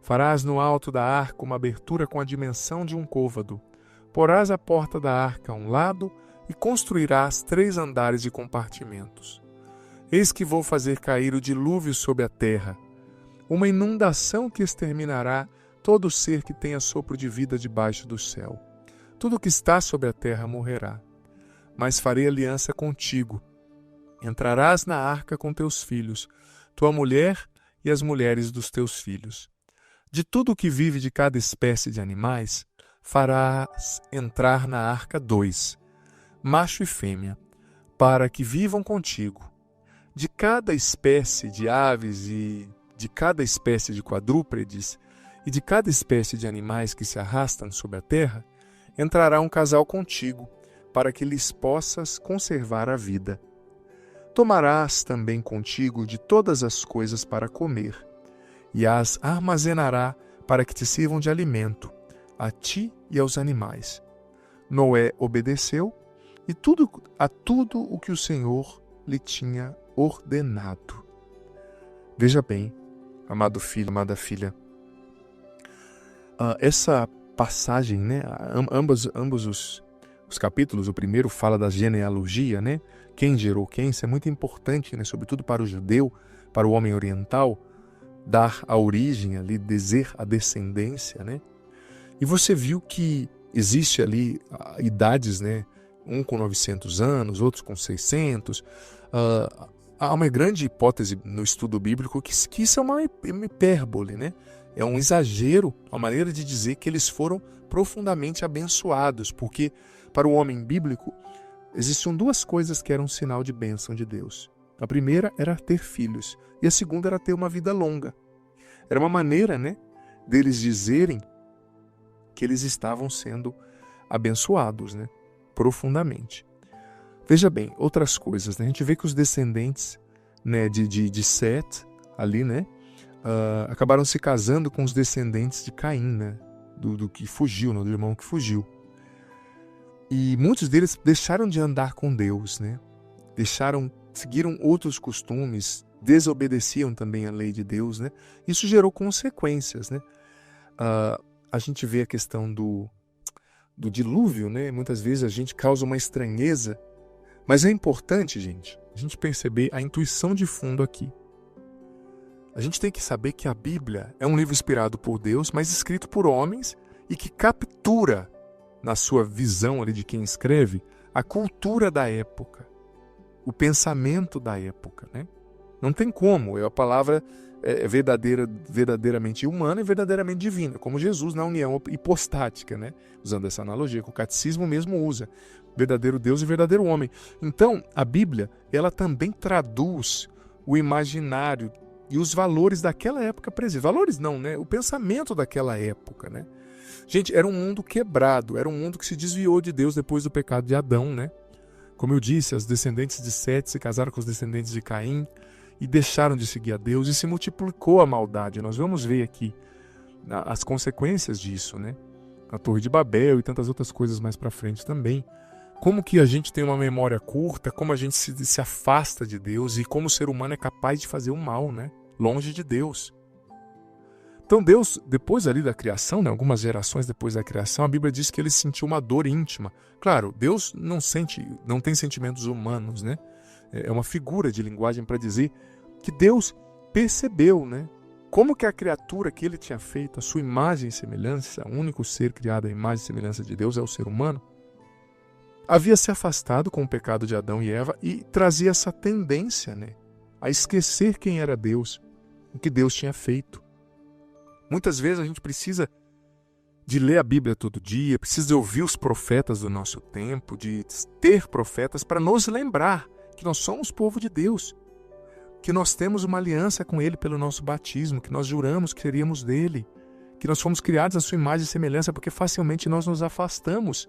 Farás no alto da arca uma abertura com a dimensão de um côvado. Porás a porta da arca a um lado e construirás 3 andares de compartimentos. Eis que vou fazer cair o dilúvio sobre a terra, uma inundação que exterminará todo ser que tenha sopro de vida debaixo do céu. Tudo que está sobre a terra morrerá. Mas farei aliança contigo. Entrarás na arca com teus filhos, tua mulher e as mulheres dos teus filhos. De tudo o que vive de cada espécie de animais, farás entrar na arca 2, macho e fêmea, para que vivam contigo. De cada espécie de aves e de cada espécie de quadrúpedes e de cada espécie de animais que se arrastam sobre a terra, entrará um casal contigo, para que lhes possas conservar a vida. Tomarás também contigo de todas as coisas para comer, e as armazenará para que te sirvam de alimento, a ti e aos animais. Noé obedeceu a tudo o que o Senhor lhe tinha ordenado. Veja bem, amado filho, amada filha, essa passagem, né, ambos os capítulos, o primeiro fala da genealogia, né, quem gerou quem, isso é muito importante, né, sobretudo para o judeu, para o homem oriental, dar a origem ali, dizer a descendência, né, e você viu que existe ali idades, né, um com 900 anos, outros com 600, há uma grande hipótese no estudo bíblico que isso é uma hipérbole, né? É um exagero, uma maneira de dizer que eles foram profundamente abençoados, porque para o homem bíblico existiam 2 coisas que eram um sinal de bênção de Deus. A primeira era ter filhos e a segunda era ter uma vida longa. Era uma maneira, né, deles dizerem que eles estavam sendo abençoados, né? Profundamente. Veja bem, outras coisas, né? A gente vê que os descendentes, né, de Sete, ali, né, acabaram se casando com os descendentes de Caim, né, do que fugiu, né, do irmão que fugiu. E muitos deles deixaram de andar com Deus, né? Seguiram outros costumes, desobedeciam também a lei de Deus, né? Isso gerou consequências, né? A gente vê a questão do dilúvio, né? Muitas vezes a gente causa uma estranheza, mas é importante, gente, a gente perceber a intuição de fundo aqui. A gente tem que saber que a Bíblia é um livro inspirado por Deus, mas escrito por homens e que captura, na sua visão ali de quem escreve, a cultura da época, o pensamento da época, né? Não tem como, a palavra é verdadeiramente humana e verdadeiramente divina, como Jesus na união hipostática, né? Usando essa analogia que o catecismo mesmo usa, verdadeiro Deus e verdadeiro homem. Então, a Bíblia, ela também traduz o imaginário e os valores daquela época presente. Valores não, né? O pensamento daquela época, né? Gente, era um mundo quebrado, era um mundo que se desviou de Deus depois do pecado de Adão, né? Como eu disse, os descendentes de Sete se casaram com os descendentes de Caim e deixaram de seguir a Deus e se multiplicou a maldade. Nós vamos ver aqui as consequências disso, né? A Torre de Babel e tantas outras coisas mais para frente também. Como que a gente tem uma memória curta, como a gente se afasta de Deus e como o ser humano é capaz de fazer o mal, né? Longe de Deus. Então Deus, depois ali da criação, né, algumas gerações depois da criação, a Bíblia diz que ele sentiu uma dor íntima. Claro, Deus não tem sentimentos humanos, né? É uma figura de linguagem para dizer que Deus percebeu, né, como que a criatura que ele tinha feito, a sua imagem e semelhança, o único ser criado à imagem e semelhança de Deus é o ser humano, havia se afastado com o pecado de Adão e Eva e trazia essa tendência, né, a esquecer quem era Deus, o que Deus tinha feito. Muitas vezes a gente precisa de ler a Bíblia todo dia, precisa de ouvir os profetas do nosso tempo, de ter profetas para nos lembrar que nós somos povo de Deus, que nós temos uma aliança com Ele pelo nosso batismo, que nós juramos que seríamos dele, que nós fomos criados à sua imagem e semelhança, porque facilmente nós nos afastamos.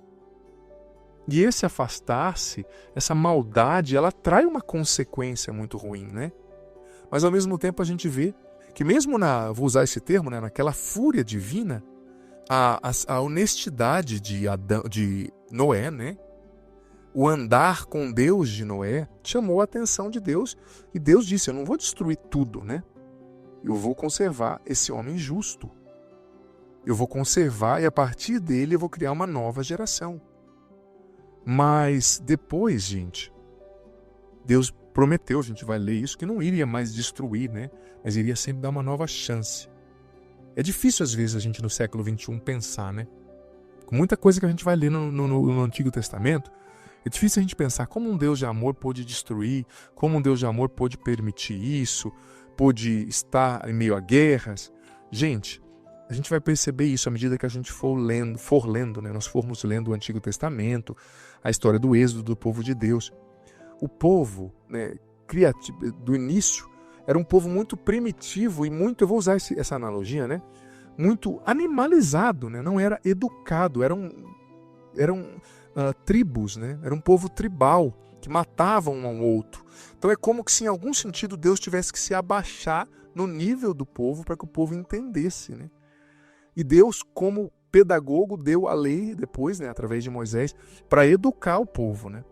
E esse afastar-se, essa maldade, ela traz uma consequência muito ruim, né? Mas ao mesmo tempo a gente vê que mesmo vou usar esse termo, né, naquela fúria divina, a honestidade de Noé, né, o andar com Deus de Noé, chamou a atenção de Deus, e Deus disse, eu não vou destruir tudo, né? Eu vou conservar esse homem justo. Eu vou conservar e a partir dele eu vou criar uma nova geração. Mas depois, gente, Deus prometeu, a gente vai ler isso, que não iria mais destruir, né? Mas iria sempre dar uma nova chance. É difícil, às vezes, a gente no século XXI pensar, né? Com muita coisa que a gente vai ler no Antigo Testamento, é difícil a gente pensar como um Deus de amor pôde destruir, como um Deus de amor pôde permitir isso, pôde estar em meio a guerras. Gente, a gente vai perceber isso à medida que a gente for lendo, né? Nós formos lendo o Antigo Testamento, a história do êxodo do povo de Deus. O povo, né, do início, era um povo muito primitivo e muito, eu vou usar essa analogia, né, muito animalizado, né, não era educado, eram tribos, né, era um povo tribal, que matavam um ao outro. Então é como que se em algum sentido Deus tivesse que se abaixar no nível do povo para que o povo entendesse, né. E Deus, como pedagogo, deu a lei depois, né, através de Moisés, para educar o povo, né,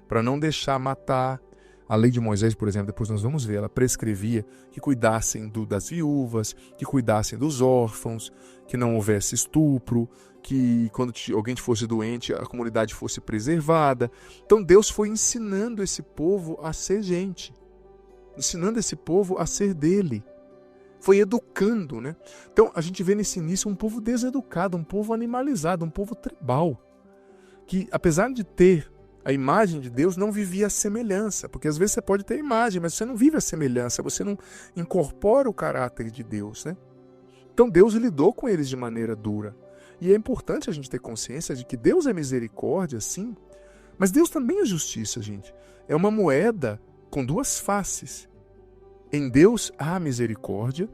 para não deixar matar. A lei de Moisés, por exemplo, depois nós vamos ver, ela prescrevia que cuidassem das viúvas, que cuidassem dos órfãos, que não houvesse estupro, que quando alguém fosse doente, a comunidade fosse preservada. Então Deus foi ensinando esse povo a ser gente, ensinando esse povo a ser dele. Foi educando, né? Então a gente vê nesse início um povo deseducado, um povo animalizado, um povo tribal, que apesar de ter a imagem de Deus, não vivia a semelhança, porque às vezes você pode ter a imagem, mas você não vive a semelhança, você não incorpora o caráter de Deus, né? Então Deus lidou com eles de maneira dura. E é importante a gente ter consciência de que Deus é misericórdia, sim, mas Deus também é justiça, gente. É uma moeda com duas faces. Em Deus há misericórdia,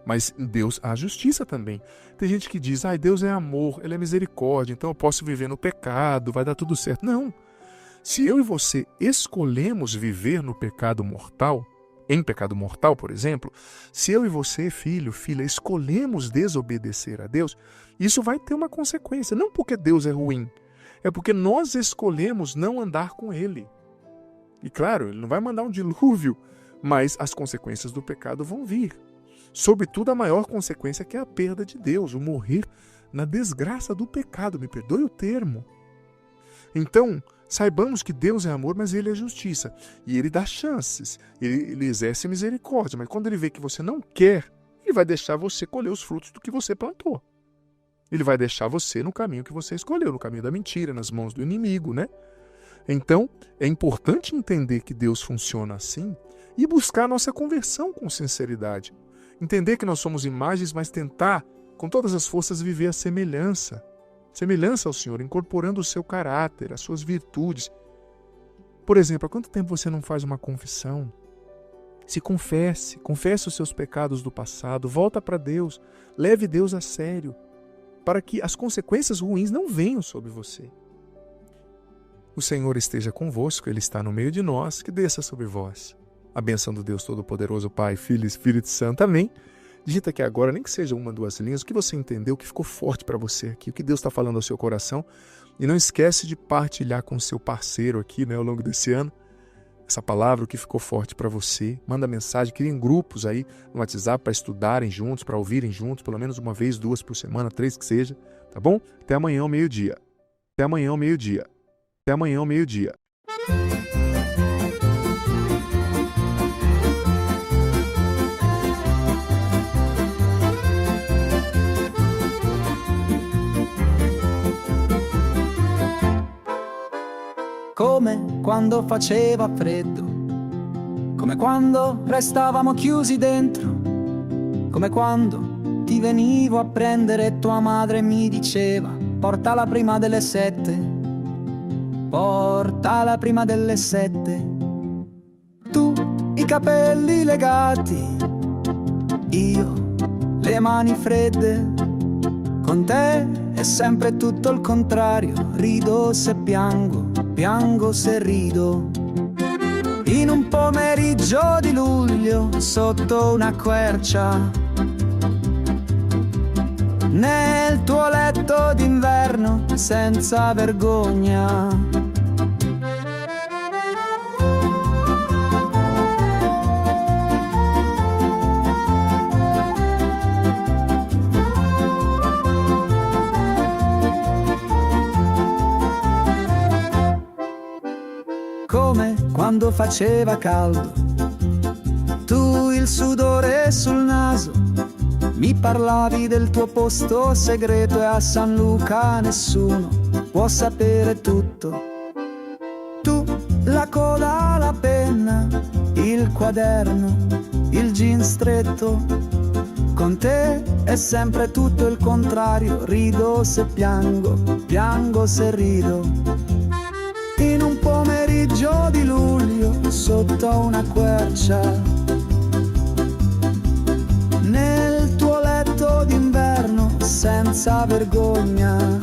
Mas em Deus há justiça também. Tem gente que diz, Deus é amor, Ele é misericórdia, então eu posso viver no pecado, vai dar tudo certo. Não. Se eu e você escolhemos viver no pecado mortal, em pecado mortal, por exemplo, se eu e você, filho, filha, escolhemos desobedecer a Deus, isso vai ter uma consequência. Não porque Deus é ruim, é porque nós escolhemos não andar com Ele. E claro, Ele não vai mandar um dilúvio, mas as consequências do pecado vão vir. Sobretudo a maior consequência que é a perda de Deus, o morrer na desgraça do pecado, me perdoe o termo. Então, saibamos que Deus é amor, mas Ele é justiça. E Ele dá chances, Ele exerce misericórdia, mas quando Ele vê que você não quer, Ele vai deixar você colher os frutos do que você plantou. Ele vai deixar você no caminho que você escolheu, no caminho da mentira, nas mãos do inimigo, né? Então, é importante entender que Deus funciona assim e buscar a nossa conversão com sinceridade. Entender que nós somos imagens, mas tentar, com todas as forças, viver a semelhança. Semelhança ao Senhor, incorporando o seu caráter, as suas virtudes. Por exemplo, há quanto tempo você não faz uma confissão? Se confesse os seus pecados do passado, volta para Deus, leve Deus a sério, para que as consequências ruins não venham sobre você. O Senhor esteja convosco, Ele está no meio de nós, que desça sobre vós a bênção do Deus Todo-Poderoso, Pai, Filho e Espírito Santo. Amém. Digita aqui agora, nem que seja uma, 2 linhas, o que você entendeu, o que ficou forte para você aqui, o que Deus está falando ao seu coração. E não esquece de partilhar com o seu parceiro aqui, ao longo desse ano, essa palavra, o que ficou forte para você. Manda mensagem, criem grupos aí no WhatsApp para estudarem juntos, para ouvirem juntos, pelo menos uma vez, 2 por semana, 3 que seja, tá bom? Até amanhã ao meio-dia. Até amanhã ao meio-dia. Até amanhã ao meio-dia. Come quando faceva freddo, come quando restavamo chiusi dentro, come quando ti venivo a prendere e tua madre mi diceva portala prima delle 7, portala prima delle 7. Tu i capelli legati, io le mani fredde, con te è sempre tutto il contrario, rido se piango, piango se rido. In un pomeriggio di luglio, sotto una quercia, nel tuo letto d'inverno, senza vergogna. Come quando faceva caldo, tu il sudore sul naso, mi parlavi del tuo posto segreto e a San Luca nessuno può sapere tutto. Tu, la coda, la penna, il quaderno, il jean stretto, con te è sempre tutto il contrario, rido se piango, piango se rido. In un pomeriggio di luglio, sotto una quercia, nel tuo letto d'inverno, senza vergogna.